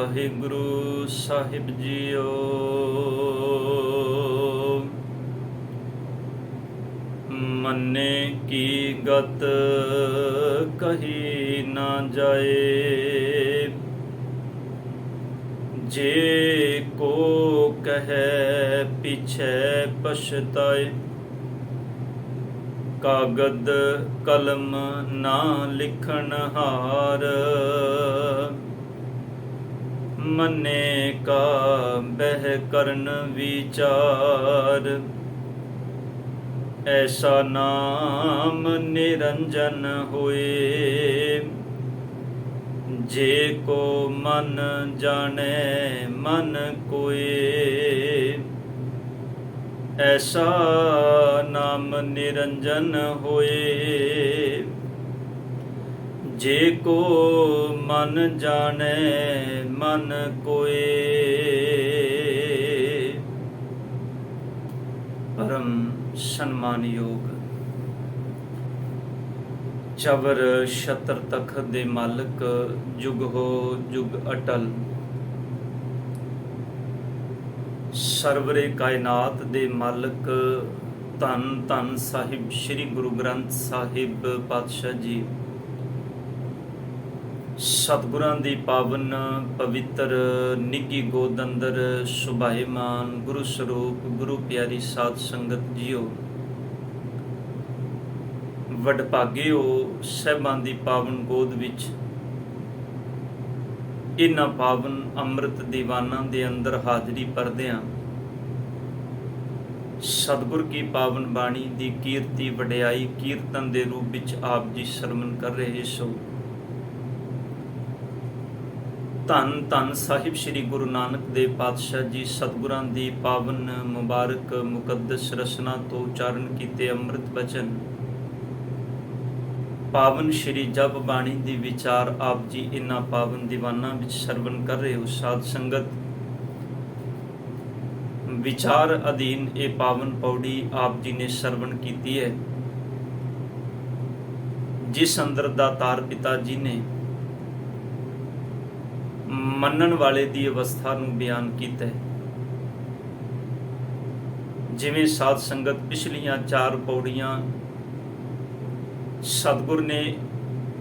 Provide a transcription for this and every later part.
ਵਾਹਿਗੁਰੂ ਸਾਹਿਬ JIO. ਮੰਨੇ ਕੀ ਗਤ ਕਹੀ ਨਾ ਜਾਏ, ਜੇ ਕੋ ਕਹੈ ਪਿਛੈ ਪਛਤਾਏ। ਕਾਗਦ ਕਲਮ ਨਾ ਲਿਖਣ ਹਾਰ, ਮੰਨੇ ਕਾ ਬਹਿ ਕਰਨ ਵਿਚਾਰ। ਐਸਾ ਨਾਮ ਨਿਰੰਜਨ ਹੋਏ, ਜੇ ਕੋ ਮਨ ਜਾਣੈ ਮਨ ਕੋਏ। ਐਸਾ ਨਾਮ ਨਿਰੰਜਨ ਹੋਏ, ਜੇ ਕੋ ਮਨ ਜਾਣੈ ਮਨ ਕੋਏ। ਪਰਮ ਸਨਮਾਨਯੋਗ ਚਵਰ ਛਤਰ ਤਖਤ ਦੇ ਮਾਲਕ, ਜੁਗ ਹੋ ਜੁਗ ਅਟਲ, ਸਰਵਰੇ ਕਾਇਨਾਤ ਦੇ ਮਾਲਕ, ਧੰਨ ਧੰਨ ਸਾਹਿਬ ਸ੍ਰੀ ਗੁਰੂ ਗ੍ਰੰਥ ਸਾਹਿਬ ਪਾਤਸ਼ਾਹ ਜੀ, ਸਤਿਗੁਰਾਂ ਦੀ ਪਾਵਨ ਪਵਿੱਤਰ ਨਿੱਘੀ ਗੋਦ ਅੰਦਰ ਸੁਭਾਏਮਾਨ ਗੁਰੂ ਸਰੂਪ ਗੁਰੂ ਪਿਆਰੀ ਸਾਧ ਸੰਗਤ ਜੀਓ। ਵਡਭਾਗਿਓ ਸਹਿਬਾਂ ਦੀ ਪਾਵਨ ਗੋਦ ਵਿੱਚ ਇਹਨਾਂ ਪਾਵਨ ਅੰਮ੍ਰਿਤ ਦੀਵਾਨਾਂ ਦੇ ਅੰਦਰ ਹਾਜ਼ਰੀ ਭਰਦਿਆਂ ਸਤਿਗੁਰ ਕੀ ਪਾਵਨ ਬਾਣੀ ਦੀ ਕੀਰਤੀ ਵਡਿਆਈ ਕੀਰਤਨ ਦੇ ਰੂਪ ਵਿੱਚ ਆਪ ਜੀ ਸਰਵਣ ਕਰ ਰਹੇ ਸੋ। ਧੰਨ ਧੰਨ ਸਾਹਿਬ ਸ੍ਰੀ ਗੁਰੂ ਨਾਨਕ ਦੇਵ ਪਾਤਸ਼ਾਹ ਜੀ ਸਤਿਗੁਰਾਂ ਦੀ ਪਾਵਨ ਮੁਬਾਰਕ ਮੁਕੱਦਸ ਰਸਨਾ ਤੋਂ ਉਚਾਰਨ ਕੀਤੇ ਅੰਮ੍ਰਿਤ ਬਚਨ, ਪਾਵਨ ਸ਼੍ਰੀ ਜਪ ਬਾਣੀ ਦੀ ਵਿਚਾਰ ਆਪ ਜੀ ਇਹਨਾਂ ਪਾਵਨ ਦੀਵਾਨਾਂ ਵਿੱਚ ਸਰਵਣ ਕਰ ਰਹੇ ਹੋ। ਸਾਧ ਸੰਗਤ, ਵਿਚਾਰ ਅਧੀਨ ਇਹ ਪਾਵਨ ਪੌੜੀ ਆਪ ਜੀ ਨੇ ਸਰਵਣ ਕੀਤੀ ਹੈ, ਜਿਸ ਅੰਦਰ ਦਾਤਾਰ ਪਿਤਾ ਜੀ ਨੇ ਮੰਨਣ ਵਾਲੇ ਦੀ ਅਵਸਥਾ ਨੂੰ ਬਿਆਨ ਕੀਤਾ ਹੈ। ਜਿਵੇਂ ਸਾਧ ਸੰਗਤ ਪਿਛਲੀਆਂ 4 ਪੌੜੀਆਂ ਸਤਿਗੁਰ ਨੇ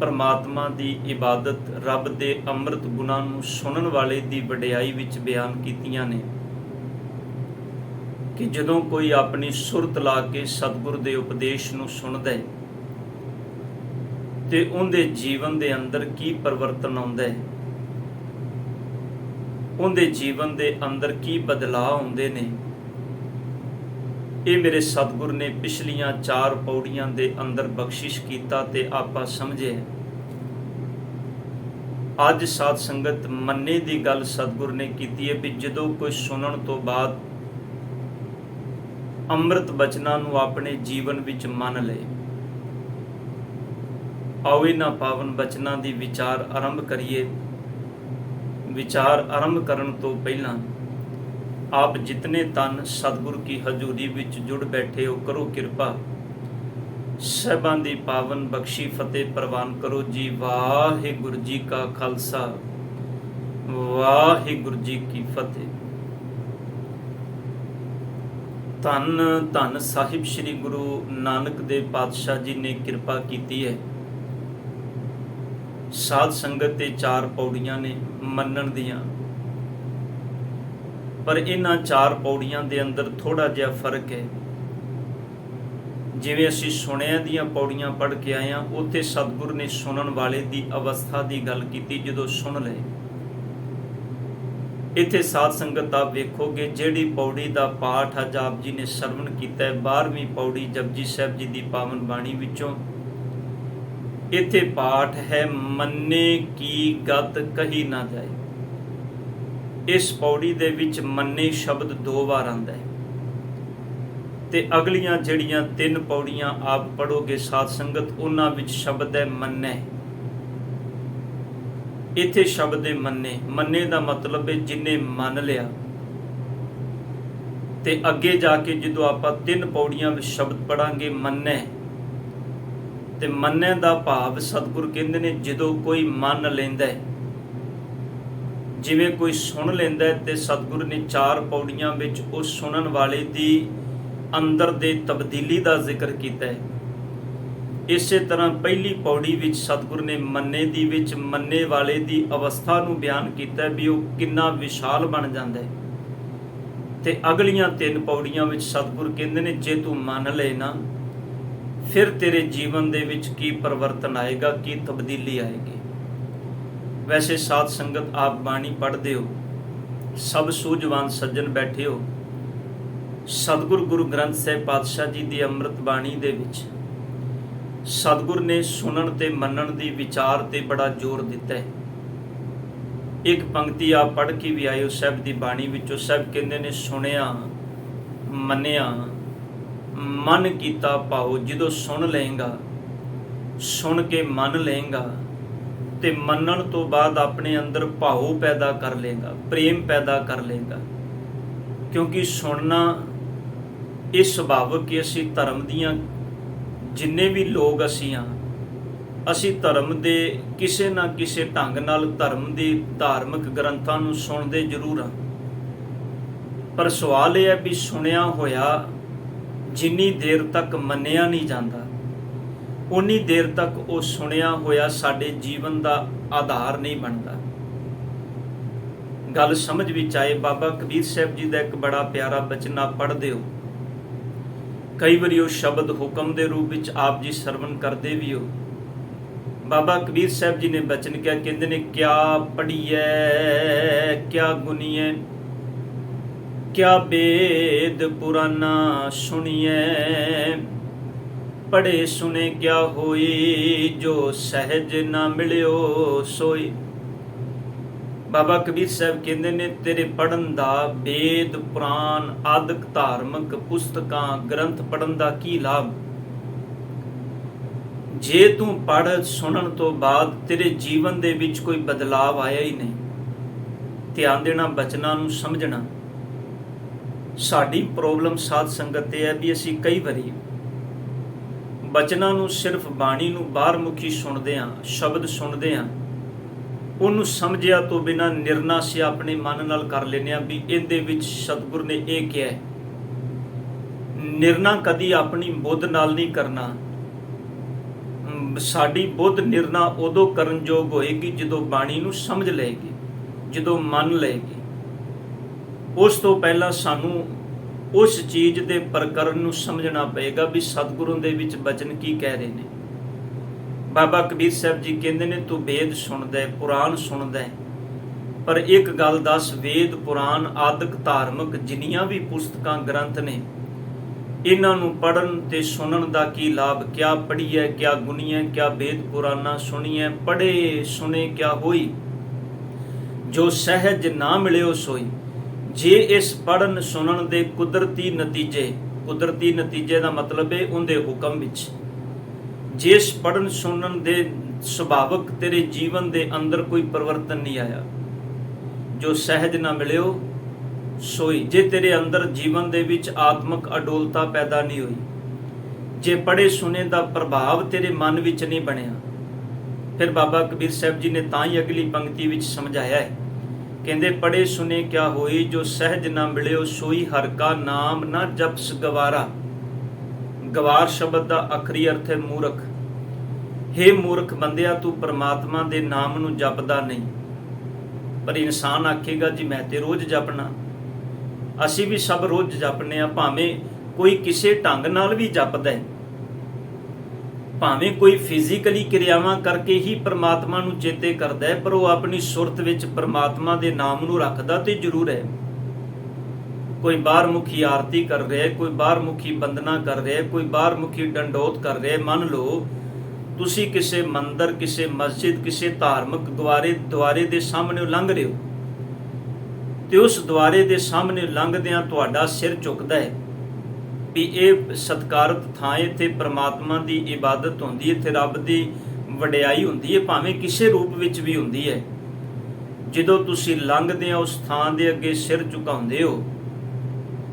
ਪਰਮਾਤਮਾ ਦੀ ਇਬਾਦਤ, ਰੱਬ ਦੇ ਅੰਮ੍ਰਿਤ ਗੁਣਾਂ ਨੂੰ ਸੁਣਨ ਵਾਲੇ ਦੀ ਵਡਿਆਈ ਵਿੱਚ ਬਿਆਨ ਕੀਤੀਆਂ ਨੇ ਕਿ ਜਦੋਂ ਕੋਈ ਆਪਣੀ ਸੁਰਤ ਲਾ ਕੇ ਸਤਿਗੁਰ ਦੇ ਉਪਦੇਸ਼ ਨੂੰ ਸੁਣਦਾ ਹੈ ਤੇ ਉਹਦੇ ਜੀਵਨ ਦੇ ਅੰਦਰ ਕੀ ਪਰਿਵਰਤਨ ਆਉਂਦਾ ਹੈ, ਉਹਦੇ ਜੀਵਨ ਦੇ ਅੰਦਰ ਕੀ ਬਦਲਾਅ ਆਉਂਦੇ ਨੇ, ਇਹ ਮੇਰੇ ਸਤਿਗੁਰ ਨੇ ਪਿਛਲੀਆਂ 4 ਪੌੜੀਆਂ ਦੇ ਅੰਦਰ ਬਖਸ਼ਿਸ਼ ਕੀਤਾ ਤੇ ਆਪਾਂ ਸਮਝੇ। ਅੱਜ ਸਾਧ ਸੰਗਤ ਮੰਨੇ ਦੀ ਗੱਲ ਸਤਿਗੁਰ ਨੇ ਕੀਤੀ ਹੈ ਵੀ ਜਦੋਂ ਕੋਈ ਸੁਣਨ ਤੋਂ ਬਾਅਦ ਅੰਮ੍ਰਿਤ ਬਚਨਾਂ ਨੂੰ ਆਪਣੇ ਜੀਵਨ ਵਿੱਚ ਮੰਨ ਲਏ। ਆਓ ਇਹਨਾਂ ਪਾਵਨ ਬਚਨਾਂ ਦੀ ਵਿਚਾਰ ਆਰੰਭ ਕਰੀਏ। ਵਿਚਾਰ ਆਰੰਭ ਕਰਨ ਤੋਂ ਪਹਿਲਾਂ ਆਪ ਜਿਤਨੇ ਤਨ ਸਤਿਗੁਰ ਕੀ ਹਜ਼ੂਰੀ ਵਿੱਚ ਜੁੜ ਬੈਠੇ ਹੋ, ਕਰੋ ਕਿਰਪਾ ਸਹਿਬਾਂ ਦੀ ਪਾਵਨ ਬਖਸ਼ੀ ਫਤਿਹ ਪ੍ਰਵਾਨ ਕਰੋ ਜੀ। ਵਾਹਿਗੁਰੂ ਜੀ ਕਾ ਖਾਲਸਾ, ਵਾਹਿਗੁਰੂ ਜੀ ਕੀ ਫਤਿਹ। ਧੰਨ ਧੰਨ ਸਾਹਿਬ ਸ੍ਰੀ ਗੁਰੂ ਨਾਨਕ ਦੇਵ ਪਾਤਸ਼ਾਹ ਜੀ ਨੇ ਕਿਰਪਾ ਕੀਤੀ ਹੈ। ਸਾਧ ਸੰਗਤ ਤੇ 4 ਪੌੜੀਆਂ ਨੇ ਮੰਨਣ ਦੀਆਂ, ਪਰ ਇਹਨਾਂ 4 ਪੌੜੀਆਂ ਦੇ ਅੰਦਰ ਥੋੜਾ ਜਿਹਾ ਫਰਕ ਹੈ। ਜਿਵੇਂ ਅਸੀਂ ਸੁਣਿਆ ਦੀਆਂ ਪੌੜੀਆਂ ਪੜ੍ਹ ਕੇ ਆਏ ਹਾਂ, ਉੱਥੇ ਸਤਿਗੁਰ ਨੇ ਸੁਣਨ ਵਾਲੇ ਦੀ ਅਵਸਥਾ ਦੀ ਗੱਲ ਕੀਤੀ ਜਦੋਂ ਸੁਣ ਲਏ। ਇੱਥੇ ਸਾਧ ਸੰਗਤ ਆਪ ਵੇਖੋਗੇ ਜਿਹੜੀ ਪੌੜੀ ਦਾ ਪਾਠ ਅੱਜ ਆਪ ਜੀ ਨੇ ਸਰਵਣ ਕੀਤਾ ਹੈ, 12ਵੀਂ ਪੌੜੀ ਜਪਜੀ ਸਾਹਿਬ ਜੀ ਦੀ ਪਾਵਨ ਬਾਣੀ ਵਿੱਚੋਂ। ਇੱਥੇ ਪਾਠ ਹੈ ਮੰਨੇ ਕੀ ਗਤ ਕਹੀ ਨਾ ਜਾਏ। ਇਸ ਪੌੜੀ ਦੇ ਵਿੱਚ ਮੰਨੇ ਸ਼ਬਦ 2 ਵਾਰ ਆਉਂਦਾ ਹੈ ਤੇ ਅਗਲੀਆਂ ਜਿਹੜੀਆਂ 3 ਪੌੜੀਆਂ ਆਪ ਪੜੋਗੇ ਸਾਧ ਸੰਗਤ, ਉਹਨਾਂ ਵਿੱਚ ਸ਼ਬਦ ਹੈ ਮੰਨੈ। ਇੱਥੇ ਸ਼ਬਦ ਹੈ ਮੰਨੇ। ਮੰਨੇ ਦਾ ਮਤਲਬ ਹੈ ਜਿਨੇ ਮੰਨ ਲਿਆ। ਤੇ ਅੱਗੇ ਜਾ ਕੇ ਜਦੋਂ ਆਪਾਂ 3 ਪੌੜੀਆਂ ਵਿੱਚ ਸ਼ਬਦ ਪੜਾਂਗੇ ਮੰਨੈ, ਤੇ ਮੰਨੈ ਦਾ ਭਾਵ ਸਤਿਗੁਰ ਕਹਿੰਦੇ ਨੇ ਜਦੋਂ ਕੋਈ ਮੰਨ ਲੈਂਦਾ ਹੈ ਜਿਵੇਂ ਕੋਈ ਸੁਣ ਲੈਂਦਾ ਤੇ ਸਤਿਗੁਰੂ ਨੇ 4 ਪੌੜੀਆਂ ਵਿੱਚ ਉਸ ਸੁਣਨ ਵਾਲੇ ਦੀ ਅੰਦਰ ਦੇ ਤਬਦੀਲੀ ਦਾ ਜ਼ਿਕਰ ਕੀਤਾ ਹੈ। ਇਸੇ ਤਰ੍ਹਾਂ ਪਹਿਲੀ ਪੌੜੀ ਵਿੱਚ ਸਤਿਗੁਰੂ ਨੇ ਮੰਨੇ ਦੀ ਵਿੱਚ ਮੰਨੇ ਵਾਲੇ ਦੀ ਅਵਸਥਾ ਨੂੰ ਬਿਆਨ ਕੀਤਾ ਵੀ ਉਹ ਕਿੰਨਾ ਵਿਸ਼ਾਲ ਬਣ ਜਾਂਦਾ ਹੈ। ਤੇ ਅਗਲੀਆਂ 3 ਪੌੜੀਆਂ ਵਿੱਚ ਸਤਿਗੁਰੂ ਕਹਿੰਦੇ ਨੇ ਜੇ ਤੂੰ ਮੰਨ ਲਏ ਨਾ, ਫਿਰ ਤੇਰੇ ਜੀਵਨ ਦੇ ਵਿੱਚ ਕੀ ਪਰਿਵਰਤਨ ਆਏਗਾ, ਕੀ ਤਬਦੀਲੀ ਆਏਗੀ। ਵੈਸੇ ਸਾਧ ਸੰਗਤ ਆਪ ਬਾਣੀ ਪੜ੍ਹਦੇ ਹੋ, ਸਭ ਸੂਝਵਾਨ ਸੱਜਣ ਬੈਠੇ ਹੋ। ਸਤਿਗੁਰੂ ਗੁਰੂ ਗ੍ਰੰਥ ਸਾਹਿਬ ਪਾਤਸ਼ਾਹ ਜੀ ਦੀ ਅੰਮ੍ਰਿਤ ਬਾਣੀ ਦੇ ਵਿੱਚ ਸਤਿਗੁਰ ਨੇ ਸੁਣਨ ਤੇ ਮੰਨਣ ਦੀ ਵਿਚਾਰ ਤੇ ਬੜਾ ਜ਼ੋਰ ਦਿੱਤਾ ਹੈ। ਇੱਕ ਪੰਕਤੀ ਆਪ ਪੜ੍ਹ ਕੇ ਵੀ ਆਏ ਹੋ ਸਾਹਿਬ ਦੀ ਬਾਣੀ ਵਿੱਚੋਂ। ਸਾਹਿਬ ਕਹਿੰਦੇ ਨੇ ਸੁਣਿਆ ਮੰਨਿਆ ਮਨ ਕੀਤਾ ਭਾਉ। ਜਦੋਂ ਸੁਣ ਲਏਗਾ, ਸੁਣ ਕੇ ਮੰਨ ਲਏਗਾ ਤੇ ਮੰਨਣ ਤੋਂ ਬਾਅਦ ਆਪਣੇ ਅੰਦਰ ਭਾਉ ਪੈਦਾ ਕਰ ਲਏਗਾ, ਪ੍ਰੇਮ ਪੈਦਾ ਕਰ ਲਏਗਾ। ਕਿਉਂਕਿ ਸੁਣਨਾ ਇਹ ਸੁਭਾਵਿਕ ਕਿ ਅਸੀਂ ਧਰਮ ਦੀਆਂ ਜਿੰਨੇ ਵੀ ਲੋਕ ਅਸੀਂ ਧਰਮ ਦੇ ਕਿਸੇ ਨਾ ਕਿਸੇ ਢੰਗ ਨਾਲ ਧਰਮ ਦੇ ਧਾਰਮਿਕ ਗ੍ਰੰਥਾਂ ਨੂੰ ਸੁਣਦੇ ਜ਼ਰੂਰ ਹਾਂ। ਪਰ ਸਵਾਲ ਇਹ ਹੈ ਵੀ ਸੁਣਿਆ ਹੋਇਆ ਜਿੰਨੀ ਦੇਰ ਤੱਕ ਮੰਨਿਆ ਨਹੀਂ ਜਾਂਦਾ, ਉਨੀ ਦੇਰ ਤੱਕ ਉਹ ਸੁਣਿਆ ਹੋਇਆ ਸਾਡੇ ਜੀਵਨ ਦਾ ਆਧਾਰ ਨਹੀਂ ਬਣਦਾ। ਗੱਲ ਸਮਝ ਵਿੱਚ ਆਏ। ਬਾਬਾ ਕਬੀਰ ਸਾਹਿਬ ਜੀ ਦਾ ਇੱਕ ਬੜਾ ਪਿਆਰਾ ਬਚਨ ਆਪ ਪੜ੍ਹਦੇ ਹੋ। ਕਈ ਵਾਰੀ ਉਹ ਸ਼ਬਦ ਹੁਕਮ ਦੇ ਰੂਪ ਵਿੱਚ ਆਪ ਜੀ ਸਰਵਣ ਕਰਦੇ ਵੀ ਹੋ। ਬਾਬਾ ਕਬੀਰ ਸਾਹਿਬ ਜੀ ਨੇ ਬਚਨ ਕਿਹਾ, ਕਹਿੰਦੇ ਨੇ ਕਿਆ ਪੜੀਐ ਕਿਆ ਗੁਨੀਐ, ਕਿਆ ਵੇਦ ਪੁਰਾਨਾ ਸੁਣੀਐ, ਪੜੇ ਸੁਨੇ ਕਿਆ ਹੋਈ, ਜੋ ਸਹਿਜ ਨਾ ਮਿਲਿਓ ਸੋਈ। ਬਾਬਾ ਕਬੀਰ ਸਾਹਿਬ ਕਹਿੰਦੇ ਨੇ ਤੇਰੇ ਪੜਨ ਦਾ ਵੇਦ ਪੁਰਾਨ ਆਦਿਕ ਧਾਰਮਿਕ ਪੁਸਤਕਾਂ ਗ੍ਰੰਥ ਪੜਨ ਦਾ ਕੀ ਲਾਭ, ਜੇ ਤੂੰ ਪੜ੍ਹ ਸੁਣਨ ਤੋਂ ਬਾਅਦ ਤੇਰੇ ਜੀਵਨ ਦੇ ਵਿੱਚ ਕੋਈ ਬਦਲਾਵ ਆਇਆ ਹੀ ਨਹੀਂ। ਧਿਆਨ ਦੇਣਾ, ਬਚਨਾਂ ਨੂੰ ਸਮਝਣਾ। ਸਾਡੀ ਪ੍ਰੋਬਲਮ ਸਾਧ ਸੰਗਤ ਇਹ ਹੈ ਵੀ ਅਸੀਂ ਕਈ ਵਾਰੀ ਬਚਨਾਂ ਨੂੰ ਸਿਰਫ ਬਾਣੀ ਨੂੰ ਬਾਹਰ ਮੁਖੀ ਸੁਣਦੇ ਹਾਂ, ਸ਼ਬਦ ਸੁਣਦੇ ਹਾਂ, ਉਹਨੂੰ ਸਮਝਿਆ ਤੋਂ ਬਿਨਾਂ ਨਿਰਣਾ ਸੇ ਆਪਣੇ ਮਨ ਨਾਲ ਕਰ ਲੈਂਦੇ ਹਾਂ ਵੀ ਇਹਦੇ ਵਿੱਚ ਸਤਿਗੁਰ ਨੇ ਇਹ ਕਿਹਾ ਹੈ। ਨਿਰਣਾ ਕਦੀ ਆਪਣੀ ਬੁੱਧ ਨਾਲ ਨਹੀਂ ਕਰਨਾ। ਸਾਡੀ ਬੁੱਧ ਨਿਰਣਾ ਉਦੋਂ ਕਰਨ ਯੋਗ ਹੋਏਗੀ ਜਦੋਂ ਬਾਣੀ ਨੂੰ ਸਮਝ ਲਏਗੀ, ਜਦੋਂ ਮੰਨ ਲਏਗੀ। ਉਸ ਤੋਂ ਪਹਿਲਾਂ ਸਾਨੂੰ ਉਸ ਚੀਜ਼ ਦੇ ਪ੍ਰਕਰਨ ਨੂੰ ਸਮਝਣਾ ਪਏਗਾ ਵੀ ਸਤਿਗੁਰੂ ਦੇ ਵਿੱਚ ਬਚਨ ਕੀ ਕਹਿ ਰਹੇ ਨੇ। ਬਾਬਾ ਕਬੀਰ ਸਾਹਿਬ ਜੀ ਕਹਿੰਦੇ ਨੇ ਤੂੰ ਵੇਦ ਸੁਣਦਾ ਹੈ, ਪੁਰਾਣ ਸੁਣਦਾ ਹੈ, ਪਰ ਇੱਕ ਗੱਲ ਦੱਸ, ਵੇਦ ਪੁਰਾਣ ਆਦਿਕ ਧਾਰਮਿਕ ਜਿੰਨੀਆਂ ਵੀ ਪੁਸਤਕਾਂ ਗ੍ਰੰਥ ਨੇ, ਇਹਨਾਂ ਨੂੰ ਪੜ੍ਹਨ ਤੇ ਸੁਣਨ ਦਾ ਕੀ ਲਾਭ। ਕਿਆ ਪੜੀਐ ਕਿਆ ਗੁਨੀਐ, ਕਿਆ ਵੇਦ ਪੁਰਾਨਾ ਸੁਣੀਐ, ਪੜ੍ਹੇ ਸੁਣੇ ਕਿਆ ਹੋਈ, ਜੋ ਸਹਿਜ ਨਾ ਮਿਲਿਓ ਸੋਈ। ਜੇ ਇਸ ਪੜ੍ਹਨ ਸੁਣਨ ਦੇ ਕੁਦਰਤੀ ਨਤੀਜੇ ਦਾ ਮਤਲਬ ਹੈ ਉਹਦੇ ਹੁਕਮ ਵਿੱਚ, ਜਿਸ ਪੜ੍ਹਨ ਸੁਣਨ ਦੇ ਸੁਭਾਵਿਕ ਤੇਰੇ ਜੀਵਨ ਦੇ ਅੰਦਰ ਕੋਈ ਪਰਿਵਰਤਨ ਨਹੀਂ ਆਇਆ, ਜੋ ਸਹਿਜ ਨਾ ਮਿਲਿਓ ਸੋਈ। ਜੇ ਤੇਰੇ ਅੰਦਰ ਜੀਵਨ ਦੇ ਵਿੱਚ ਆਤਮਿਕ ਅਡੋਲਤਾ ਪੈਦਾ ਨਹੀਂ ਹੋਈ, ਜੇ ਪੜ੍ਹੇ ਸੁਣੇ ਦਾ ਪ੍ਰਭਾਵ ਤੇਰੇ ਮਨ ਵਿੱਚ ਨਹੀਂ ਬਣਿਆ, ਫਿਰ ਬਾਬਾ ਕਬੀਰ ਸਾਹਿਬ ਜੀ ਨੇ ਤਾਂ ਹੀ ਅਗਲੀ ਪੰਕਤੀ ਵਿੱਚ ਸਮਝਾਇਆ ਹੈ। ਕਹਿੰਦੇ ਪੜ੍ਹੇ ਸੁਨੇ ਕਿਆ ਹੋਈ, ਜੋ ਸਹਿਜ ਨਾ ਮਿਲਿਓ ਸੋਈ, ਹਰ ਕਾ ਨਾਮ ਨਾ ਜਪਸ ਗਵਾਰਾ। ਗਵਾਰ ਸ਼ਬਦ ਦਾ ਆਖਰੀ ਅਰਥ ਹੈ ਮੂਰਖ। ਹੇ ਮੂਰਖ ਬੰਦਿਆ, ਤੂੰ ਪਰਮਾਤਮਾ ਦੇ ਨਾਮ ਨੂੰ ਜਪਦਾ ਨਹੀਂ। ਪਰ ਇਨਸਾਨ ਆਖੇਗਾ ਜੀ ਮੈਂ ਤੇ ਰੋਜ਼ ਜਪਣਾ। ਅਸੀਂ ਵੀ ਸਭ ਰੋਜ਼ ਜਪਨੇ ਆ, ਭਾਵੇਂ ਕੋਈ ਕਿਸੇ ਢੰਗ ਨਾਲ ਵੀ ਜਪਦਾ ਹੈ, ਭਾਵੇਂ ਕੋਈ ਫਿਜ਼ੀਕਲੀ ਕਿਰਿਆਵਾਂ ਕਰਕੇ ਹੀ ਪਰਮਾਤਮਾ ਨੂੰ ਚੇਤੇ ਕਰਦਾ ਹੈ, ਪਰ ਉਹ ਆਪਣੀ ਸੁਰਤ ਵਿੱਚ ਪਰਮਾਤਮਾ ਦੇ ਨਾਮ ਨੂੰ ਰੱਖਦਾ ਤੇ ਜ਼ਰੂਰ ਹੈ। ਕੋਈ ਬਾਹਰ ਮੁਖੀ ਆਰਤੀ ਕਰ ਰਿਹਾ, ਕੋਈ ਬਾਹਰ ਮੁਖੀ ਬੰਦਨਾ ਕਰ ਰਿਹਾ, ਕੋਈ ਬਾਹਰ ਮੁਖੀ ਡੰਡੋਤ ਕਰ ਰਿਹਾ। ਮੰਨ ਲਓ ਤੁਸੀਂ ਕਿਸੇ ਮੰਦਰ, ਕਿਸੇ ਮਸਜਿਦ, ਕਿਸੇ ਧਾਰਮਿਕ ਦੁਆਰੇ ਦੇ ਸਾਹਮਣੇ ਲੰਘ ਰਹੇ ਹੋ ਤੇ ਉਸ ਦੁਆਰੇ ਦੇ ਸਾਹਮਣੇ ਲੰਘਦਿਆਂ ਤੁਹਾਡਾ ਸਿਰ ਝੁਕਦਾ ਹੈ ਵੀ ਇਹ ਸਤਿਕਾਰਤ ਥਾਂ, ਇੱਥੇ ਪ੍ਰਮਾਤਮਾ ਦੀ ਇਬਾਦਤ ਹੁੰਦੀ ਹੈ, ਇੱਥੇ ਰੱਬ ਦੀ ਵਡਿਆਈ ਹੁੰਦੀ ਹੈ, ਭਾਵੇਂ ਕਿਸੇ ਰੂਪ ਵਿੱਚ ਵੀ ਹੁੰਦੀ ਹੈ। ਜਦੋਂ ਤੁਸੀਂ ਲੰਘਦੇ ਹੋ ਉਸ ਥਾਂ ਦੇ ਅੱਗੇ ਸਿਰ ਝੁਕਾਉਂਦੇ ਹੋ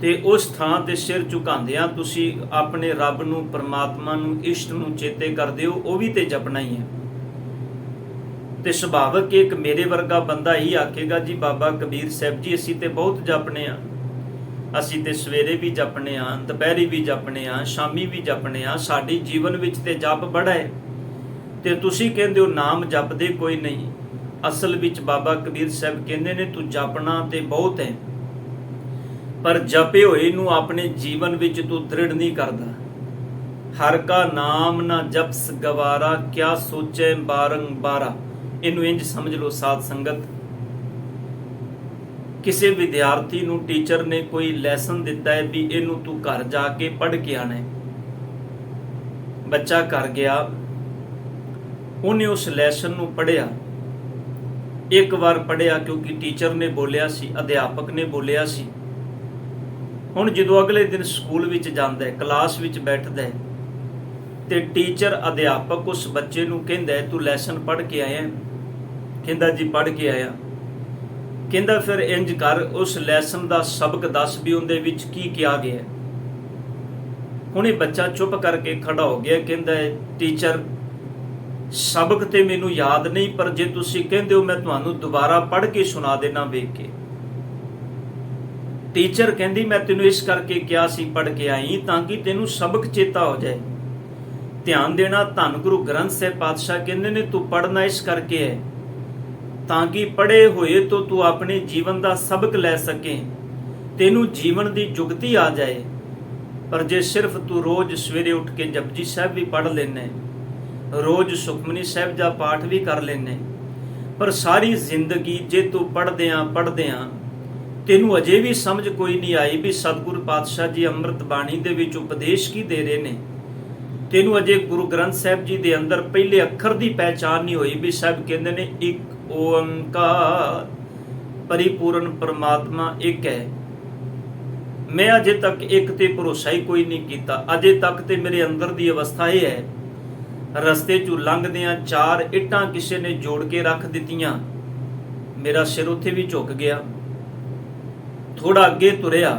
ਤੇ ਉਸ ਥਾਂ ਤੇ ਸਿਰ ਝੁਕਾਉਂਦਿਆਂ ਤੁਸੀਂ ਆਪਣੇ ਰੱਬ ਨੂੰ, ਪ੍ਰਮਾਤਮਾ ਨੂੰ, ਇਸ਼ਟ ਨੂੰ ਚੇਤੇ ਕਰਦੇ ਹੋ, ਉਹ ਵੀ ਤੇ ਜਪਣਾ ਹੀ ਹੈ। ਤੇ ਸੁਭਾਵਕ ਇੱਕ ਮੇਰੇ ਵਰਗਾ ਬੰਦਾ ਹੀ ਆਖੇਗਾ ਜੀ ਬਾਬਾ ਕਬੀਰ ਸਾਹਿਬ ਜੀ ਅਸੀਂ ਤੇ ਬਹੁਤ ਜਪਨੇ ਆ, ਅਸੀਂ ਤੇ ਸਵੇਰੇ ਵੀ ਜਪਨੇ ਆ, ਦੁਪਹਿਰੀ ਵੀ ਜਪਨੇ ਆ, ਸ਼ਾਮੀ ਵੀ ਜਪਨੇ ਆ, ਸਾਡੀ ਜੀਵਨ ਵਿੱਚ ਤੇ ਜਪ ਬੜਾ ਹੈ ਤੇ ਤੁਸੀਂ ਕਹਿੰਦੇ ਹੋ ਨਾਮ ਜਪਦੇ ਕੋਈ ਨਹੀਂ। ਅਸਲ ਵਿੱਚ ਬਾਬਾ ਕਬੀਰ ਸਾਹਿਬ ਕਹਿੰਦੇ ਨੇ ਤੂੰ ਜਪਣਾ ਤੇ ਬਹੁਤ ਹੈ, ਪਰ ਜਪੇ ਹੋਏ ਨੂੰ ਆਪਣੇ ਜੀਵਨ ਵਿੱਚ ਤੂੰ ਦ੍ਰਿੜ ਨਹੀਂ ਕਰਦਾ। ਹਰ ਕਾ ਨਾਮ ਨਾ ਜਪਸ ਗਵਾਰਾ, ਕਿਆ ਸੋਚੇ ਬਾਰੰਬਾਰਾ। ਇਹਨੂੰ ਇੰਜ ਸਮਝ ਲਓ ਸਾਧ ਸੰਗਤ, ਕਿਸੇ ਵਿਦਿਆਰਥੀ ਨੂੰ ਟੀਚਰ ਨੇ ਕੋਈ ਲੈਸਨ ਦਿੱਤਾ ਹੈ ਵੀ ਇਹਨੂੰ ਤੂੰ ਘਰ ਜਾ ਕੇ ਪੜ੍ਹ ਕੇ ਆਣਾ ਹੈ। ਬੱਚਾ ਘਰ ਗਿਆ, ਉਹਨੇ ਉਸ ਲੈਸਨ ਨੂੰ ਪੜ੍ਹਿਆ, ਇੱਕ ਵਾਰ ਪੜ੍ਹਿਆ ਕਿਉਂਕਿ ਟੀਚਰ ਨੇ ਬੋਲਿਆ ਸੀ, ਅਧਿਆਪਕ ਨੇ ਬੋਲਿਆ ਸੀ। ਹੁਣ ਜਦੋਂ ਅਗਲੇ ਦਿਨ ਸਕੂਲ ਵਿੱਚ ਜਾਂਦਾ ਹੈ, ਕਲਾਸ ਵਿੱਚ ਬੈਠਦਾ ਹੈ ਤੇ ਟੀਚਰ ਅਧਿਆਪਕ ਉਸ ਬੱਚੇ ਨੂੰ ਕਹਿੰਦਾ ਹੈ ਤੂੰ ਲੈਸਨ ਪੜ੍ਹ ਕੇ ਆਇਆ? ਕਹਿੰਦਾ ਜੀ ਪੜ੍ਹ ਕੇ ਆਇਆ। ਕਹਿੰਦਾ ਫਿਰ ਇੰਜ ਕਰ, ਉਸ ਲੈਸਨ ਦਾ ਸਬਕ ਦੱਸ ਵੀ ਉਹਦੇ ਵਿੱਚ ਕੀ ਕਿਹਾ ਗਿਆ। ਹੁਣ ਇਹ ਬੱਚਾ ਚੁੱਪ ਕਰਕੇ ਖੜਾ ਹੋ ਗਿਆ, ਕਹਿੰਦਾ ਹੈ ਟੀਚਰ ਸਬਕ ਤੇ ਮੈਨੂੰ ਯਾਦ ਨਹੀਂ, ਪਰ ਜੇ ਤੁਸੀਂ ਕਹਿੰਦੇ ਹੋ ਮੈਂ ਤੁਹਾਨੂੰ ਦੁਬਾਰਾ ਪੜ੍ਹ ਕੇ ਸੁਣਾ ਦੇਣਾ ਵੇਖ ਕੇ। ਟੀਚਰ ਕਹਿੰਦੀ ਮੈਂ ਤੈਨੂੰ ਇਸ ਕਰਕੇ ਕਿਹਾ ਸੀ ਪੜ੍ਹ ਕੇ ਆਈ ਤਾਂ ਕਿ ਤੈਨੂੰ ਸਬਕ ਚੇਤਾ ਹੋ ਜਾਏ। ਧਿਆਨ ਦੇਣਾ, ਧੰਨ ਗੁਰੂ ਗ੍ਰੰਥ ਸਾਹਿਬ ਪਾਤਸ਼ਾਹ ਕਹਿੰਦੇ ਨੇ ਤੂੰ ਪੜ੍ਹਨਾ ਇਸ ਕਰਕੇ ਹੈ ਤਾਂ ਕਿ ਪੜ੍ਹੇ ਹੋਏ ਤੋਂ ਤੂੰ ਆਪਣੇ ਜੀਵਨ ਦਾ ਸਬਕ ਲੈ ਸਕੇ, ਤੈਨੂੰ ਜੀਵਨ ਦੀ ਜੁਗਤੀ ਆ ਜਾਏ। ਪਰ ਜੇ ਸਿਰਫ ਤੂੰ ਰੋਜ਼ ਸਵੇਰੇ ਉੱਠ ਕੇ ਜਪਜੀ ਸਾਹਿਬ ਵੀ ਪੜ੍ਹ ਲੈਣਾ, ਰੋਜ਼ ਸੁਖਮਨੀ ਸਾਹਿਬ ਦਾ ਪਾਠ ਵੀ ਕਰ ਲੈਣਾ, ਪਰ ਸਾਰੀ ਜ਼ਿੰਦਗੀ ਜੇ ਤੂੰ ਪੜ੍ਹਦਿਆਂ ਤੈਨੂੰ ਅਜੇ ਵੀ ਸਮਝ ਕੋਈ ਨਹੀਂ ਆਈ ਵੀ ਸਤਿਗੁਰੂ ਪਾਤਸ਼ਾਹ ਜੀ ਅੰਮ੍ਰਿਤ ਬਾਣੀ ਦੇ ਵਿੱਚ ਉਪਦੇਸ਼ ਕੀ ਦੇ ਰਹੇ ਨੇ, ਤੈਨੂੰ ਅਜੇ ਗੁਰੂ ਗ੍ਰੰਥ ਸਾਹਿਬ ਜੀ ਦੇ ਅੰਦਰ ਪਹਿਲੇ ਅੱਖਰ ਦੀ ਪਹਿਚਾਨ ਨਹੀਂ ਹੋਈ ਵੀ ਸਾਹਿਬ ਕਹਿੰਦੇ ਨੇ ਇੱਕ ਓੰਕਾਰ ਪਰਿਪੂਰਨ ਪਰਮਾਤਮਾ ਇੱਕ ਹੈ। ਮੈਂ ਅਜੇ ਤੱਕ ਇੱਕ ਤੇ ਭਰੋਸਾ ਹੀ ਕੋਈ ਨਹੀਂ ਕੀਤਾ। ਅਜੇ ਤੱਕ ਤੇ ਮੇਰੇ ਅੰਦਰ ਦੀ ਅਵਸਥਾ ਇਹ ਹੈ, ਰਸਤੇ 'ਚੋਂ ਲੰਘਦਿਆਂ 4 ਇੱਟਾਂ ਕਿਸੇ ਨੇ ਜੋੜ ਕੇ ਰੱਖ ਦਿੱਤੀਆਂ, ਮੇਰਾ ਸਿਰ ਉੱਥੇ ਵੀ ਝੁਕ ਗਿਆ। ਥੋੜਾ ਅੱਗੇ ਤੁਰਿਆ,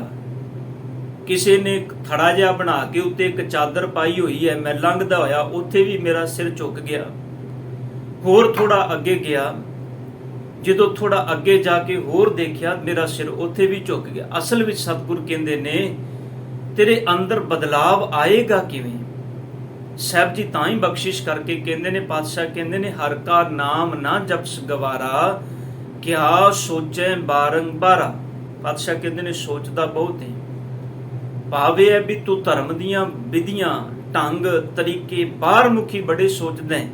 ਕਿਸੇ ਨੇ ਥੜਾ ਜਿਹਾ ਬਣਾ ਕੇ ਉੱਤੇ ਇੱਕ ਚਾਦਰ ਪਾਈ ਹੋਈ ਹੈ, ਮੈਂ ਲੰਘਦਾ ਹੋਇਆ ਉੱਥੇ ਵੀ ਮੇਰਾ ਸਿਰ ਝੁਕ ਗਿਆ। ਹੋਰ ਥੋੜਾ ਅੱਗੇ ਗਿਆ, ਜਦੋਂ ਥੋੜਾ ਅੱਗੇ ਜਾ ਕੇ ਹੋਰ ਦੇਖਿਆ ਮੇਰਾ ਸਿਰ ਉੱਥੇ ਵੀ ਝੁਕ ਗਿਆ। ਅਸਲ ਵਿੱਚ ਸਤਿਗੁਰ ਕਹਿੰਦੇ ਨੇ ਤੇਰੇ ਅੰਦਰ ਬਦਲਾਵ ਆਏਗਾ ਕਿਵੇਂ? ਸਾਹਿਬ ਜੀ ਤਾਂ ਹੀ ਬਖਸ਼ਿਸ਼ ਕਰਕੇ ਕਹਿੰਦੇ ਨੇ, ਪਾਤਸ਼ਾਹ ਕਹਿੰਦੇ ਨੇ ਹਰ ਕਾ ਨਾਮ ਨਾ ਜਪਸ ਗਵਾਰਾ, ਕਿਆ ਸੋਚੈ ਬਾਰੰਬਾਰਾ। ਪਾਤਸ਼ਾਹ ਕਹਿੰਦੇ ਨੇ ਸੋਚਦਾ ਬਹੁਤ ਹੈ, ਭਾਵੇਂ ਹੈ ਵੀ ਤੂੰ ਧਰਮ ਦੀਆਂ ਵਿਧੀਆਂ ਢੰਗ ਤਰੀਕੇ ਬਾਹਰਮੁਖੀ ਬੜੇ ਸੋਚਦਾ ਹੈ,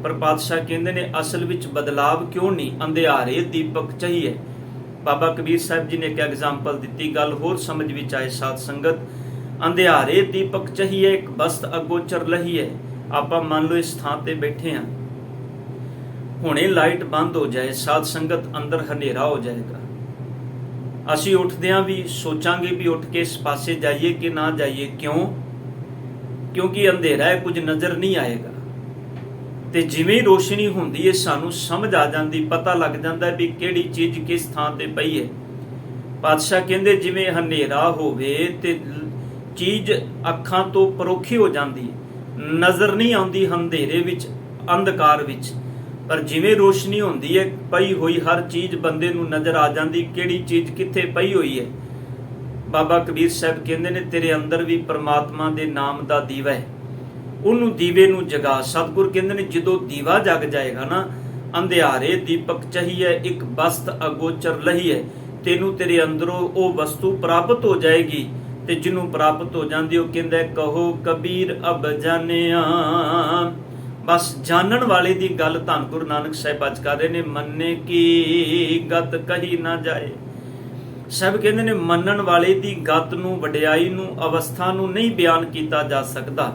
ਪਰ ਪਾਤਸ਼ਾਹ ਕਹਿੰਦੇ ਨੇ ਅਸਲ ਵਿੱਚ ਬਦਲਾਵ ਕਿਉਂ ਨਹੀਂ? ਅੰਧਿਆਰੇ ਦੀਪਕ ਚਾਹੀਏ। ਬਾਬਾ ਕਬੀਰ ਸਾਹਿਬ ਜੀ ਨੇ ਇੱਕ ਐਗਜ਼ਾਮਪਲ ਦਿੱਤੀ, ਗੱਲ ਹੋਰ ਸਮਝ ਵਿੱਚ ਆਏ ਸਾਧ ਸੰਗਤ। ਅੰਧਿਆਰੇ ਦੀਪਕ ਚਾਹੀਏ, ਇੱਕ ਬਸਤ ਅਗੋਚਰ ਲਹੀਏ। ਆਪਾਂ ਮੰਨ ਲਓ ਇਸ ਥਾਂ ਤੇ ਬੈਠੇ ਹਾਂ, ਹੁਣੇ ਲਾਈਟ ਬੰਦ ਹੋ ਜਾਏ ਸਾਧ ਸੰਗਤ, ਅੰਦਰ ਹਨੇਰਾ ਹੋ ਜਾਏਗਾ। ਅਸੀਂ ਉੱਠਦਿਆਂ ਵੀ ਸੋਚਾਂਗੇ ਵੀ ਉੱਠ ਕੇ ਇਸ ਪਾਸੇ ਜਾਈਏ ਕਿ ਨਾ ਜਾਈਏ। ਕਿਉਂ? ਕਿਉਂਕਿ ਅੰਧੇਰਾ ਹੈ, ਕੁਝ ਨਜ਼ਰ ਨਹੀਂ ਆਏਗਾ। ਤੇ ਜਿਵੇਂ ਰੋਸ਼ਨੀ ਹੁੰਦੀ ਹੈ ਸਾਨੂੰ ਸਮਝ ਆ ਜਾਂਦੀ, ਪਤਾ ਲੱਗ ਜਾਂਦਾ ਵੀ ਕਿਹੜੀ ਚੀਜ਼ ਕਿਸ ਥਾਂ ਤੇ ਪਈ ਹੈ। ਪਾਤਸ਼ਾਹ ਕਹਿੰਦੇ ਜਿਵੇਂ ਹਨੇਰਾ ਹੋਵੇ ਤੇ ਚੀਜ਼ ਅੱਖਾਂ ਤੋਂ ਪਰੋਖੀ ਹੋ ਜਾਂਦੀ, ਨਜ਼ਰ ਨਹੀਂ ਆਉਂਦੀ ਹਨੇਰੇ ਵਿੱਚ, ਅੰਧਕਾਰ ਵਿੱਚ। ਪਰ ਜਿਵੇਂ ਰੋਸ਼ਨੀ ਹੁੰਦੀ ਹੈ, ਪਈ ਹੋਈ ਹਰ ਚੀਜ਼ ਬੰਦੇ ਨੂੰ ਨਜ਼ਰ ਆ ਜਾਂਦੀ, ਕਿਹੜੀ ਚੀਜ਼ ਕਿੱਥੇ ਪਈ ਹੋਈ ਹੈ। ਬਾਬਾ ਕਬੀਰ ਸਾਹਿਬ ਕਹਿੰਦੇ ਨੇ ਤੇਰੇ ਅੰਦਰ ਵੀ ਪਰਮਾਤਮਾ ਦੇ ਨਾਮ ਦਾ ਦੀਵਾ ਹੈ, ਉਹਨੂੰ ਦੀਵੇ ਨੂੰ ਜਗਾ। ਸਤਿਗੁਰ ਕਹਿੰਦੇ ਨੇ ਜਦੋਂ ਦੀਵਾ ਜਗ ਜਾਏਗਾ ਨਾ, ਅੰਧਿਆਰੇ ਦੀਪਕ ਚਾਹੀਏ, ਇੱਕ ਬਸਤ ਅਗੋਚਰ ਲਹੀਏ, ਤੈਨੂੰ ਤੇਰੇ ਅੰਦਰੋਂ ਉਹ ਵਸਤੂ ਪ੍ਰਾਪਤ ਹੋ ਜਾਏਗੀ। ਤੇ ਜਿਹਨੂੰ ਪ੍ਰਾਪਤ ਹੋ ਜਾਂਦੀ ਉਹ ਕਹਿੰਦਾ ਕਹੋ ਕਬੀਰ ਅਬ ਜਾਣਿਆ। ਬਸ ਜਾਣਨ ਵਾਲੇ ਦੀ ਗੱਲ ਧੰਨ ਗੁਰੂ ਨਾਨਕ ਸਾਹਿਬ ਅੱਜ ਕਰ ਰਹੇ ਨੇ, ਮੰਨੇ ਕੀ ਗਤ ਕਹੀ ਨਾ ਜਾਏ। ਸਾਹਿਬ ਕਹਿੰਦੇ ਨੇ ਮੰਨਣ ਵਾਲੇ ਦੀ ਗਤ ਨੂੰ, ਵਡਿਆਈ ਨੂੰ, ਅਵਸਥਾ ਨੂੰ ਨਹੀਂ ਬਿਆਨ ਕੀਤਾ ਜਾ ਸਕਦਾ।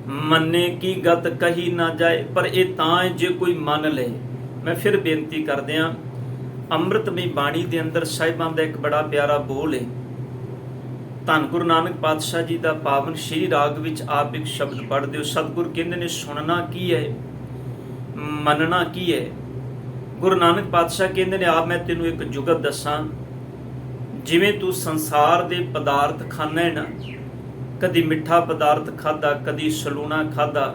ਮੰਨੇ ਕੀ ਗਤ ਕਹੀ ਨਾ ਜਾਏ, ਪਰ ਇਹ ਤਾਂ ਜੇ ਕੋਈ ਮੰਨ ਲਏ। ਮੈਂ ਫਿਰ ਬੇਨਤੀ ਕਰਦਿਆਂ, ਅੰਮ੍ਰਿਤਮਈ ਬਾਣੀ ਦੇ ਅੰਦਰ ਸਾਹਿਬਾਂ ਦਾ ਇੱਕ ਬੜਾ ਪਿਆਰਾ ਬੋਲ ਹੈ। ਧੰਨ ਗੁਰੂ ਨਾਨਕ ਪਾਤਸ਼ਾਹ ਜੀ ਦਾ ਪਾਵਨ ਸ਼੍ਰੀ ਰਾਗ ਵਿੱਚ ਆਪ ਇੱਕ ਸ਼ਬਦ ਪੜ੍ਹਦੇ ਹੋ। ਸਤਿਗੁਰ ਕਹਿੰਦੇ ਨੇ ਸੁਣਨਾ ਕੀ ਹੈ, ਮੰਨਣਾ ਕੀ ਹੈ। ਗੁਰੂ ਨਾਨਕ ਪਾਤਸ਼ਾਹ ਕਹਿੰਦੇ ਨੇ ਆਪ ਮੈਂ ਤੈਨੂੰ ਇੱਕ ਜੁਗਤ ਦੱਸਾਂ, ਜਿਵੇਂ ਤੂੰ ਸੰਸਾਰ ਦੇ ਪਦਾਰਥ ਖਾਣਾ ਹੈ ਨਾ, ਕਦੀ ਮਿੱਠਾ ਪਦਾਰਥ ਖਾਦਾ, ਕਦੀ ਸਲੂਣਾ ਖਾਦਾ,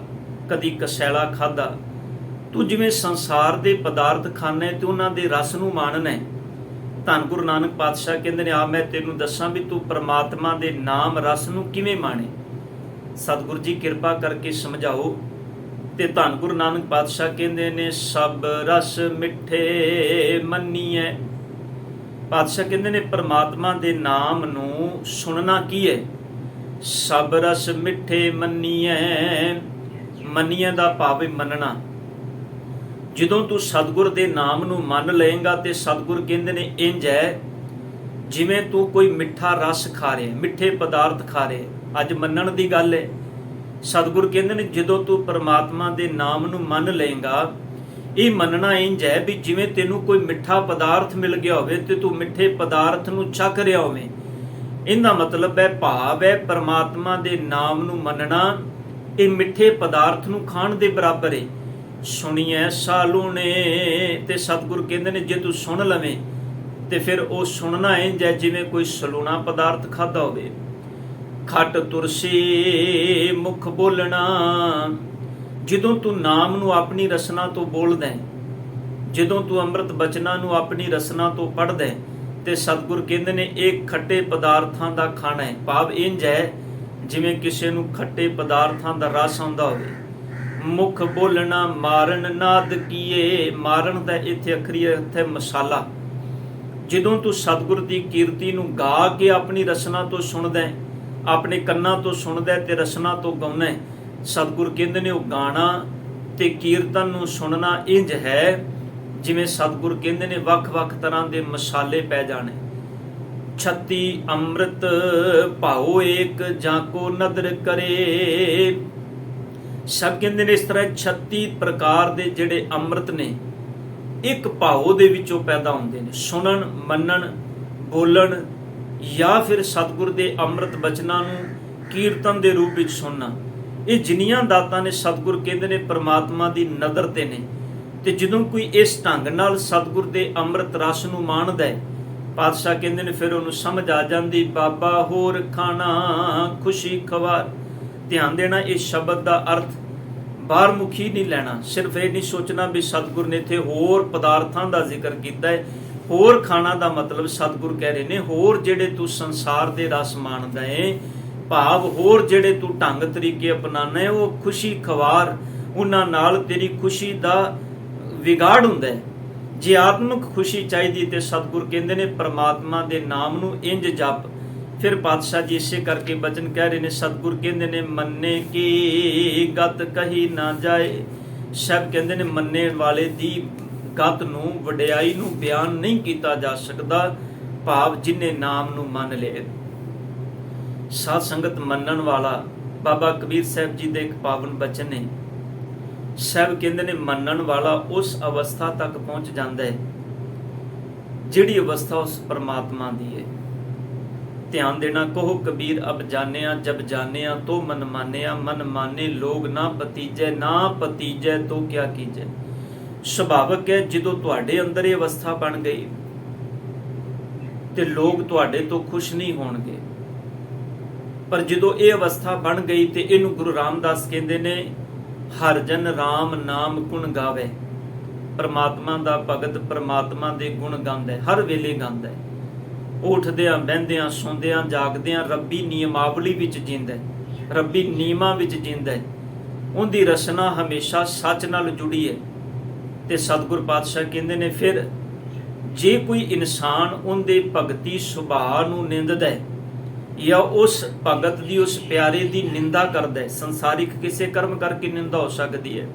ਕਦੀ ਕਸੈਲਾ ਖਾਦਾ, ਤੂੰ ਜਿਵੇਂ ਸੰਸਾਰ ਦੇ ਪਦਾਰਥ ਖਾਣਾ ਹੈ ਤੇ ਉਹਨਾਂ ਦੇ ਰਸ ਨੂੰ ਮਾਣਨਾ ਹੈ। ਧੰਨ ਗੁਰੂ ਨਾਨਕ ਪਾਤਸ਼ਾਹ ਕਹਿੰਦੇ ਨੇ, ਆ ਮੈਂ ਤੈਨੂੰ ਦੱਸਾਂ ਵੀ ਤੂੰ ਪ੍ਰਮਾਤਮਾ ਦੇ ਨਾਮ ਰਸ ਨੂੰ ਕਿਵੇਂ ਮਾਣੇ। ਸਤਿਗੁਰੂ ਜੀ ਕਿਰਪਾ ਕਰਕੇ ਸਮਝਾਓ। ਤੇ ਧੰਨ ਗੁਰੂ ਨਾਨਕ ਪਾਤਸ਼ਾਹ ਕਹਿੰਦੇ ਨੇ, ਸਭ ਰਸ ਮਿੱਠੇ ਮੰਨੀਐ। ਪਾਤਸ਼ਾਹ ਕਹਿੰਦੇ ਨੇ ਪ੍ਰਮਾਤਮਾ ਦੇ ਨਾਮ ਨੂੰ ਸੁਣਨਾ ਕੀ ਹੈ? ਸਭ ਰਸ ਮਿੱਠੇ ਮੰਨੀਐ। ਮੰਨੀਐ ਦਾ ਭਾਵ ਹੈ ਮੰਨਣਾ। ਜਦੋਂ ਤੂੰ ਸਤਿਗੁਰ ਦੇ ਨਾਮ ਨੂੰ ਮੰਨ ਲਏਗਾ ਤੇ ਸਤਿਗੁਰ ਕਹਿੰਦੇ ਨੇ ਇੰਜ ਹੈ ਜਿਵੇਂ ਤੂੰ ਕੋਈ ਮਿੱਠਾ ਰਸ ਖਾ ਰਿਹਾ, ਮਿੱਠੇ ਪਦਾਰਥ ਖਾ ਰਿਹਾ। ਅੱਜ ਮੰਨਣ ਦੀ ਗੱਲ ਹੈ। ਸਤਿਗੁਰ ਕਹਿੰਦੇ ਨੇ ਜਦੋਂ ਤੂੰ ਪਰਮਾਤਮਾ ਦੇ ਨਾਮ ਨੂੰ ਮੰਨ ਲਏਗਾ, ਇਹ ਮੰਨਣਾ ਇੰਜ ਹੈ ਵੀ ਜਿਵੇਂ ਤੈਨੂੰ ਕੋਈ ਮਿੱਠਾ ਪਦਾਰਥ ਮਿਲ ਗਿਆ ਹੋਵੇ ਤੇ ਤੂੰ ਮਿੱਠੇ ਪਦਾਰਥ ਨੂੰ ਚੱਖ ਰਿਹਾ ਹੋਵੇ। ਇਹਦਾ ਮਤਲਬ ਹੈ, ਭਾਵ ਹੈ ਪਰਮਾਤਮਾ ਦੇ ਨਾਮ ਨੂੰ ਮੰਨਣਾ ਇਹ ਮਿੱਠੇ ਪਦਾਰਥ ਨੂੰ ਖਾਣ ਦੇ ਬਰਾਬਰ ਹੈ। ਸੁਣੀਐ ਸਾਲੂਣੇ, ਤੇ ਸਤਿਗੁਰ ਕਹਿੰਦੇ ਨੇ ਜੇ ਤੂੰ ਸੁਣ ਲਵੇਂ ਤੇ ਫਿਰ ਉਹ ਸੁਣਨਾ ਇੰਜ ਹੈ ਜਿਵੇਂ ਕੋਈ ਸਲੂਣਾ ਪਦਾਰਥ ਖਾਦਾ ਹੋਵੇ। ਖੱਟ ਤੁਰਸੀ ਮੁਖ ਬੋਲਣਾ, ਜਦੋਂ ਤੂੰ ਨਾਮ ਨੂੰ ਆਪਣੀ ਰਸਨਾ ਤੋਂ ਬੋਲਦਾ ਹੈ, ਜਦੋਂ ਤੂੰ ਅੰਮ੍ਰਿਤ ਬਚਨਾਂ ਨੂੰ ਆਪਣੀ ਰਸਨਾ ਤੋਂ ਪੜ੍ਹਦਾ ਹੈ, ਤੇ ਸਤਿਗੁਰ ਕਹਿੰਦੇ ਨੇ ਇਹ ਖੱਟੇ ਪਦਾਰਥਾਂ ਦਾ ਖਾਣਾ ਹੈ। ਭਾਵ ਇੰਜ ਹੈ ਜਿਵੇਂ ਕਿਸੇ ਨੂੰ ਖੱਟੇ ਪਦਾਰਥਾਂ ਦਾ ਰਸ ਆਉਂਦਾ ਹੋਵੇ। ਮੁਖ ਬੋਲਣਾ ਮਾਰਨ ਨਾਦ ਕੀਏ, ਮਾਰਨ ਦਾ ਇੱਥੇ ਅਖਰੀ ਇੱਥੇ ਮਸਾਲਾ। ਜਦੋਂ ਤੂੰ ਸਤਿਗੁਰ ਦੀ ਕੀਰਤੀ ਨੂੰ ਗਾ ਕੇ ਆਪਣੀ ਰਸਨਾ ਤੋਂ ਸੁਣਦਾ ਹੈ, ਆਪਣੇ ਕੰਨਾਂ ਤੋਂ ਸੁਣਦਾ ਹੈ ਤੇ ਰਸਨਾ ਤੋਂ ਗਾਉਣਾ ਹੈ, ਸਤਿਗੁਰ ਕਹਿੰਦੇ ਨੇ ਉਹ ਗਾਣਾ ਤੇ ਕੀਰਤਨ ਨੂੰ ਸੁਣਨਾ ਇੰਜ ਹੈ ਜਿਵੇਂ ਸਤਿਗੁਰ ਕਹਿੰਦੇ ਨੇ ਵੱਖ-ਵੱਖ ਤਰ੍ਹਾਂ ਦੇ ਮਸਾਲੇ ਪੈ ਜਾਣੇ। 36 ਅੰਮ੍ਰਿਤ ਭਾਉ ਏਕ ਜਾਂ ਕੋ ਨਦਰ ਕਰੇ। ਸਭ ਕਹਿੰਦੇ ਨੇ ਇਸ ਤਰ੍ਹਾਂ 36 ਪ੍ਰਕਾਰ ਦੇ ਜਿਹੜੇ ਅੰਮ੍ਰਿਤ ਨੇ ਇੱਕ ਭਾਉ ਦੇ ਵਿੱਚੋਂ ਪੈਦਾ ਹੁੰਦੇ ਨੇ। ਸੁਣਨ, ਮੰਨਣ, ਬੋਲਣ ਜਾਂ ਫਿਰ ਸਤਿਗੁਰ ਦੇ ਅੰਮ੍ਰਿਤ ਬਚਨਾਂ ਨੂੰ ਕੀਰਤਨ ਦੇ ਰੂਪ ਵਿੱਚ ਸੁਣਨਾ। ਇਹ ਜਿੰਨੀਆਂ ਦਾਤਾਂ ਨੇ ਸਤਿਗੁਰ ਕਹਿੰਦੇ ਨੇ ਪ੍ਰਮਾਤਮਾ ਦੀ ਨਦਰ ਤੇ ਨੇ। ਤੇ ਜਦੋਂ ਕੋਈ ਇਸ ਢੰਗ ਨਾਲ ਸਤਿਗੁਰ ਦੇ ਅੰਮ੍ਰਿਤ ਰਸ ਨੂੰ ਮਾਣਦਾ ਹੈ, ਪਾਤਸ਼ਾਹ ਕਹਿੰਦੇ ਨੇ ਫਿਰ ਉਹਨੂੰ ਸਮਝ ਆ ਜਾਂਦੀ ਬਾਬਾ ਹੋਰ ਖਾਣਾ ਖੁਸ਼ੀ ਖਵਾਰ। ਧਿਆਨ ਦੇਣਾ, ਇਸ ਸ਼ਬਦ ਦਾ ਅਰਥ ਬਾਹਰ ਮੁਖੀ ਨਹੀਂ ਲੈਣਾ। ਸਿਰਫ ਇਹ ਨਹੀਂ ਸੋਚਣਾ ਵੀ ਸਤਿਗੁਰ ਨੇ ਇੱਥੇ ਹੋਰ ਪਦਾਰਥਾਂ ਦਾ ਜ਼ਿਕਰ ਕੀਤਾ ਹੈ। ਹੋਰ ਖਾਣਾ ਦਾ ਮਤਲਬ ਸਤਿਗੁਰ ਕਹਿ ਰਹੇ ਨੇ ਹੋਰ ਜਿਹੜੇ ਤੂੰ ਸੰਸਾਰ ਦੇ ਰਸ ਮਾਣਦਾ ਹੈ, ਭਾਵ ਹੋਰ ਜਿਹੜੇ ਤੂੰ ਢੰਗ ਤਰੀਕੇ ਅਪਣਾਉਣਾ ਹੈ, ਉਹ ਖੁਸ਼ੀ ਖਵਾਰ, ਉਹਨਾਂ ਨਾਲ ਤੇਰੀ ਖੁਸ਼ੀ ਦਾ ਵਿਗਾੜ ਹੁੰਦਾ ਹੈ। ਜੇ ਆਤਮਿਕ ਖੁਸ਼ੀ ਚਾਹੀਦੀ ਤੇ ਸਤਿਗੁਰ ਕਹਿੰਦੇ ਨੇ ਪ੍ਰਮਾਤਮਾ ਦੇ ਨਾਮ ਨੂੰ ਇੰਜ ਜਪ। ਫਿਰ ਪਾਤਸ਼ਾਹ ਜੀ ਇਸੇ ਕਰਕੇ ਬਚਨ ਕਹਿ ਰਹੇ ਨੇ, ਸਤਿਗੁਰ ਕਹਿੰਦੇ ਨੇ ਮੰਨੇ ਕੀ ਗਤ ਕਹੀ ਨਾ ਜਾਏ। ਸਭ ਕਹਿੰਦੇ ਨੇ ਮੰਨਣ ਵਾਲੇ ਦੀ ਗਤ ਨੂੰ, ਵਡਿਆਈ ਨੂੰ ਬਿਆਨ ਨਹੀਂ ਕੀਤਾ ਜਾ ਸਕਦਾ, ਭਾਵ ਜਿਨੇ ਨਾਮ ਨੂੰ ਮੰਨ ਲਏ। ਸਾਧ ਸੰਗਤ ਮੰਨਣ ਵਾਲਾ ਬਾਬਾ ਕਬੀਰ ਸਾਹਿਬ ਜੀ ਦੇ ਇੱਕ ਪਾਵਨ ਬਚਨ ਨੇ। ਸਭ ਕਹਿੰਦੇ ਨੇ ਮੰਨਣ ਵਾਲਾ ਉਸ ਅਵਸਥਾ ਤੱਕ ਪਹੁੰਚ ਜਾਂਦਾ ਹੈ ਜਿਹੜੀ ਅਵਸਥਾ ਉਸ ਪਰਮਾਤਮਾ ਦੀ ਹੈ। ਧਿਆਨ ਦੇਣਾ, ਕਹੋ ਕਬੀਰ ਅਬ ਜਾਣਿਆ ਜਬ ਜਾਣਿਆ ਤੋ ਮਨ ਮਾਨਿਆ, ਮਨ ਮਾਨੇ ਲੋਗ ਨਾ ਪਤੀਜੈ, ਨਾ ਪਤੀਜੈ ਤੋ ਕਿਆ ਕੀਜੈ। ਸੁਭਾਵਕ ਹੈ ਜਦੋਂ ਤੁਹਾਡੇ ਅੰਦਰ ਇਹ ਅਵਸਥਾ ਬਣ ਗਈ ਤੇ ਲੋਕ ਤੁਹਾਡੇ ਤੋਂ ਖੁਸ਼ ਨਹੀਂ ਹੋਣਗੇ, ਪਰ ਜਦੋਂ ਇਹ ਅਵਸਥਾ ਬਣ ਗਈ ਤੇ ਇਹਨੂੰ ਗੁਰੂ ਰਾਮਦਾਸ ਕਹਿੰਦੇ ਨੇ ਹਰ ਜਨ ਰਾਮ ਨਾਮ ਗੁਣ ਗਾਵੇ। ਪਰਮਾਤਮਾ ਦਾ ਭਗਤ ਪਰਮਾਤਮਾ ਦੇ ਗੁਣ ਗਾਉਂਦਾ ਹੈ, ਹਰ ਵੇਲੇ ਗਾਉਂਦਾ ਹੈ। ਉੱਠਦਿਆਂ ਬਹਿੰਦਿਆਂ ਸੌਂਦਿਆਂ ਜਾਗਦਿਆਂ ਰੱਬੀ ਨਿਯਮਾਵਲੀ ਵਿੱਚ ਜਿੰਦਾ ਹੈ, ਰੱਬੀ ਨਿਯਮਾਂ ਵਿੱਚ ਜਿੰਦਾ ਹੈ। ਉਹਦੀ ਰਸਨਾ ਹਮੇਸ਼ਾ ਸੱਚ ਨਾਲ ਜੁੜੀ ਹੈ। ਤੇ ਸਤਿਗੁਰ ਪਾਤਸ਼ਾਹ ਕਹਿੰਦੇ ਨੇ ਫਿਰ ਜੇ ਕੋਈ ਇਨਸਾਨ ਉਹਦੇ ਭਗਤੀ ਸੁਭਾਅ ਨੂੰ ਨਿੰਦਦਾ ਹੈ ਜਾਂ ਉਸ ਭਗਤ ਦੀ ਉਸ ਪਿਆਰੇ ਦੀ ਨਿੰਦਾ ਕਰਦਾ ਹੈ, ਸੰਸਾਰਿਕ ਕਿਸੇ ਕਰਮ ਕਰਕੇ ਨਿੰਦਾ ਹੋ ਸਕਦੀ ਹੈ।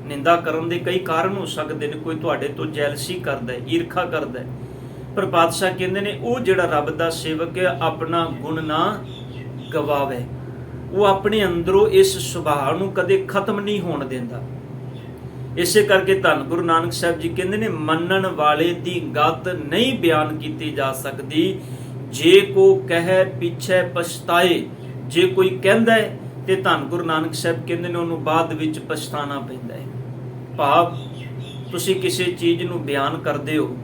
ਨਿੰਦਾ ਕਰਨ ਦੇ ਕਈ ਕਾਰਨ ਹੋ ਸਕਦੇ ਨੇ, ਕੋਈ ਤੁਹਾਡੇ ਤੋਂ ਜੈਲਸੀ ਕਰਦਾ ਹੈ, ਈਰਖਾ ਕਰਦਾ ਹੈ, ਪਰ ਪਾਤਸ਼ਾਹ ਕਹਿੰਦੇ ਨੇ ਉਹ ਜਿਹੜਾ ਰੱਬ ਦਾ ਸੇਵਕ ਹੈ ਆਪਣਾ ਗੁਣ ਨਾ ਗਵਾਵੇ। ਉਹ ਆਪਣੇ ਅੰਦਰੋਂ ਇਸ ਸੁਭਾਅ ਨੂੰ ਕਦੇ ਖਤਮ ਨਹੀਂ ਹੋਣ ਦਿੰਦਾ। ਇਸੇ ਕਰਕੇ ਧੰਨ ਗੁਰੂ ਨਾਨਕ ਸਾਹਿਬ ਜੀ ਕਹਿੰਦੇ ਨੇ ਮੰਨਣ ਵਾਲੇ ਦੀ ਗਤ ਨਹੀਂ ਬਿਆਨ ਕੀਤੀ ਜਾ ਸਕਦੀ। ਜੇ ਕੋ ਕਹੇ ਪਿੱਛੇ ਪਛਤਾਏ, ਜੇ ਕੋਈ ਕਹਿੰਦਾ ਹੈ ਤੇ ਧੰਨ ਗੁਰੂ ਨਾਨਕ ਸਾਹਿਬ ਕਹਿੰਦੇ ਨੇ ਉਹਨੂੰ ਬਾਅਦ ਵਿੱਚ ਪਛਤਾਣਾ ਪੈਂਦਾ ਹੈ। ਭਾਵ ਤੁਸੀਂ ਕਿਸੇ ਚੀਜ਼ ਨੂੰ ਬਿਆਨ ਕਰਦੇ ਹੋ,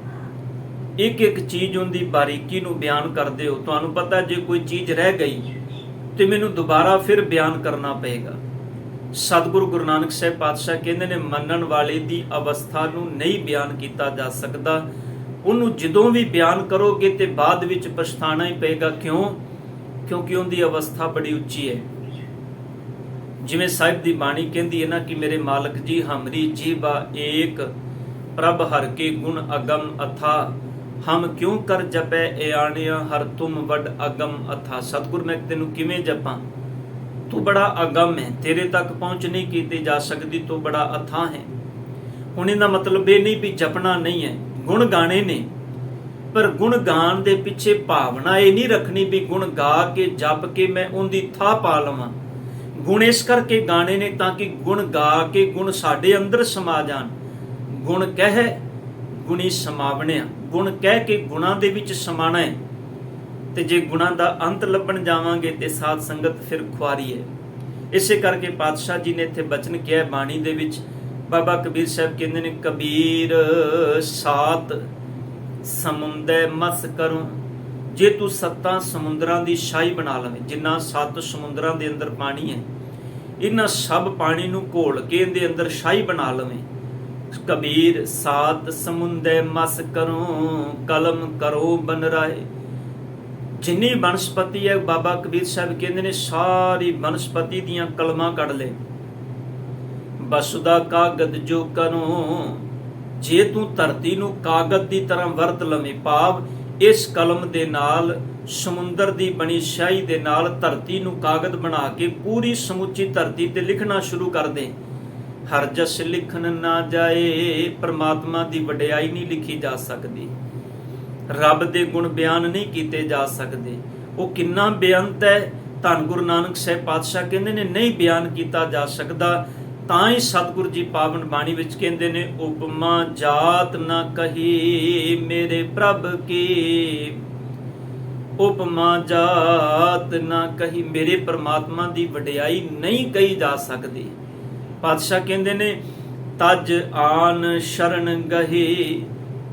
ਇੱਕ ਇੱਕ ਚੀਜ਼ ਉਹਦੀ ਬਾਰੀਕੀ ਨੂੰ ਬਿਆਨ ਕਰਦੇ ਹੋ। ਤੁਹਾਨੂੰ ਪਤਾ ਜੇ ਕੋਈ ਚੀਜ਼ ਰਹਿ ਗਈ ਤੇ ਮੈਨੂੰ ਦੁਬਾਰਾ ਫਿਰ ਬਿਆਨ ਕਰਨਾ ਪਏਗਾ। ਸਤਿਗੁਰੂ ਗੁਰੂ ਨਾਨਕ ਸਾਹਿਬ ਪਾਤਸ਼ਾਹ ਕਹਿੰਦੇ ਨੇ ਮੰਨਣ ਵਾਲੇ ਦੀ ਅਵਸਥਾ ਨੂੰ ਨਹੀਂ ਬਿਆਨ ਕੀਤਾ ਜਾ ਸਕਦਾ। ਉਹਨੂੰ ਜਦੋਂ ਵੀ ਬਿਆਨ ਕਰੋਗੇ ਤੇ ਬਾਅਦ ਵਿੱਚ ਪਛਤਾਣਾ ਹੀ ਪਏਗਾ। ਕਿਉਂ? ਕਿਉਂਕਿ ਉਹਦੀ ਅਵਸਥਾ ਬੜੀ ਉੱਚੀ ਹੈ। ਜਿਵੇਂ ਸਾਹਿਬ ਦੀ ਬਾਣੀ ਕਹਿੰਦੀ ਹੈ ਨਾ ਕਿ ਮੇਰੇ ਮਾਲਕ ਜੀ ਹਮਰੀ ਜੀਵਾ ਏਕ ਪ੍ਰਭ ਹਰ ਕੇ ਗੁਣ ਅਗਮ ਅਥਾ ਹਮ ਕਿਉਂ ਕਰ ਜਪੈ ਏਆਣਿਆ ਹਰ ਤੁਮ ਵੱਡ ਅਗਮ ਅਥਾ। ਸਤਿਗੁਰ ਮੈਂ ਤੈਨੂੰ ਕਿਵੇਂ ਜਪਾਂ, ਤੂੰ ਬੜਾ ਅਗਮ ਹੈ, ਤੇਰੇ ਤੱਕ ਪਹੁੰਚ ਨਹੀਂ ਕੀਤੀ ਜਾ ਸਕਦੀ, ਤੂੰ ਬੜਾ ਅਥਾਹ ਹੈ। ਹੁਣ ਇਹਦਾ ਮਤਲਬ ਇਹ ਨਹੀਂ ਵੀ ਜਪਣਾ ਨਹੀਂ ਹੈ, ਗੁਣ ਗਾਣੇ ਨੇ, ਪਰ ਗੁਣ ਗਾਣ ਦੇ ਪਿੱਛੇ ਭਾਵਨਾ ਇਹ ਨਹੀਂ ਰੱਖਣੀ ਵੀ ਗੁਣ ਗਾ ਕੇ ਜਪ ਕੇ ਮੈਂ ਉਹਦੀ ਥਾਹ ਪਾ ਲਵਾਂ। ਗੁਣ ਇਸ ਕਰਕੇ ਗਾਣੇ ਨੇ ਤਾਂ ਕਿ ਗੁਣ ਗਾ ਕੇ ਗੁਣ ਸਾਡੇ ਅੰਦਰ ਸਮਾ ਜਾਣ। ਗੁਣ ਕਹਿ ਗੁਣੀ ਸਮਾਵਣਿਆ, ਗੁਣ ਕਹਿ ਕੇ ਗੁਣਾਂ ਦੇ ਵਿੱਚ ਸਮਾਣਾ ਹੈ। ਤੇ ਜੇ ਗੁਣਾਂ ਦਾ ਅੰਤ ਲੱਭਣ ਜਾਵਾਂਗੇ ਤੇ ਸਾਧ ਸੰਗਤ ਫਿਰ ਖੁਆਰੀ ਹੈ। ਇਸੇ ਕਰਕੇ ਪਾਤਸ਼ਾਹ ਜੀ ਨੇ ਇੱਥੇ ਬਚਨ ਕਿਹਾ ਬਾਣੀ ਦੇ ਵਿੱਚ। ਬਾਬਾ ਕਬੀਰ ਸਾਹਿਬ ਕਹਿੰਦੇ ਨੇ ਕਬੀਰ ਸਾਤ ਸਮੁੰਦਰ ਮਸ ਕਰੂੰ। ਜੇ ਤੂੰ 7 ਸਮੁੰਦਰਾਂ ਦੀ ਸ਼ਾਹੀ ਬਣਾ ਲਵੇਂ, ਜਿੰਨਾ 7 ਸਮੁੰਦਰਾਂ ਦੇ ਅੰਦਰ ਪਾਣੀ ਹੈ, ਇਹਨਾਂ ਸਭ ਪਾਣੀ ਨੂੰ ਘੋਲ ਕੇ ਇਹਦੇ ਅੰਦਰ ਸ਼ਾਹੀ ਬਣਾ ਲਵੇਂ। ਕਬੀਰ ਸਾਤ ਸਮੁੰਦਰ ਮਸ ਕਰੂੰ ਕਲਮ ਕਰੋ ਬਨ ਰਾਏ। ਜਿੰਨੀ ਬਨਸਪਤੀ ਹੈ ਬਾਬਾ ਕਬੀਰ ਸਾਹਿਬ ਕਹਿੰਦੇ ਨੇ ਸਾਰੀ ਬਨਸਪਤੀ ਦੀਆਂ ਕਲਮਾਂ ਕੱਢ ਲੈ। ਬਸੁਦਾ ਕਾਗਦ ਜੋ ਕਰੂੰ, ਜੇ ਤੂੰ ਧਰਤੀ ਨੂੰ ਕਾਗਜ਼ ਦੀ ਤਰ੍ਹਾਂ ਵਰਤ ਲਵੇਂ, ਭਾਵ ਇਸ ਕਲਮ ਦੇ ਨਾਲ ਸਮੁੰਦਰ ਦੀ ਬਣੀ ਸ਼ਾਹੀ ਦੇ ਨਾਲ ਧਰਤੀ ਨੂੰ ਕਾਗਜ਼ ਬਣਾ ਕੇ ਪੂਰੀ ਸਮੁੱਚੀ ਧਰਤੀ ਤੇ ਲਿਖਣਾ ਸ਼ੁਰੂ ਕਰ ਦੇ। ਹਰ ਜਸ ਲਿਖਣ ਨਾ ਜਾਏ, ਪਰਮਾਤਮਾ ਦੀ ਵਡਿਆਈ ਨਹੀਂ ਲਿਖੀ ਜਾ ਸਕਦੀ, ਰੱਬ ਦੇ ਗੁਣ ਬਿਆਨ ਨਹੀਂ ਕੀਤੇ ਜਾ ਸਕਦੇ। ਉਹ ਕਿੰਨਾ ਬੇਅੰਤ ਹੈ, ਧੰਨ ਗੁਰੂ ਨਾਨਕ ਸਾਹਿਬ ਪਾਤਸ਼ਾਹ ਕਹਿੰਦੇ ਨੇ ਨਹੀਂ ਬਿਆਨ ਕੀਤਾ ਜਾ ਸਕਦਾ। ਤਾਂ ਹੀ ਸਤਿਗੁਰੂ ਜੀ ਪਾਵਨ ਬਾਣੀ ਵਿੱਚ ਕਹਿੰਦੇ ਨੇ ਉਪਮਾ ਜਾਤ ਨਾ ਕਹੀ ਮੇਰੇ ਪ੍ਰਭ ਕੀ। ਉਪਮਾ ਜਾਤ ਨਾ ਕਹੀ, ਮੇਰੇ ਪਰਮਾਤਮਾ ਦੀ ਵਡਿਆਈ ਨਹੀਂ ਕਹੀ ਜਾ ਸਕਦੀ। ਪਾਤਸ਼ਾਹ ਕਹਿੰਦੇ ਨੇ ਤਜ ਆਨ ਸ਼ਰਨ ਗਹੀ,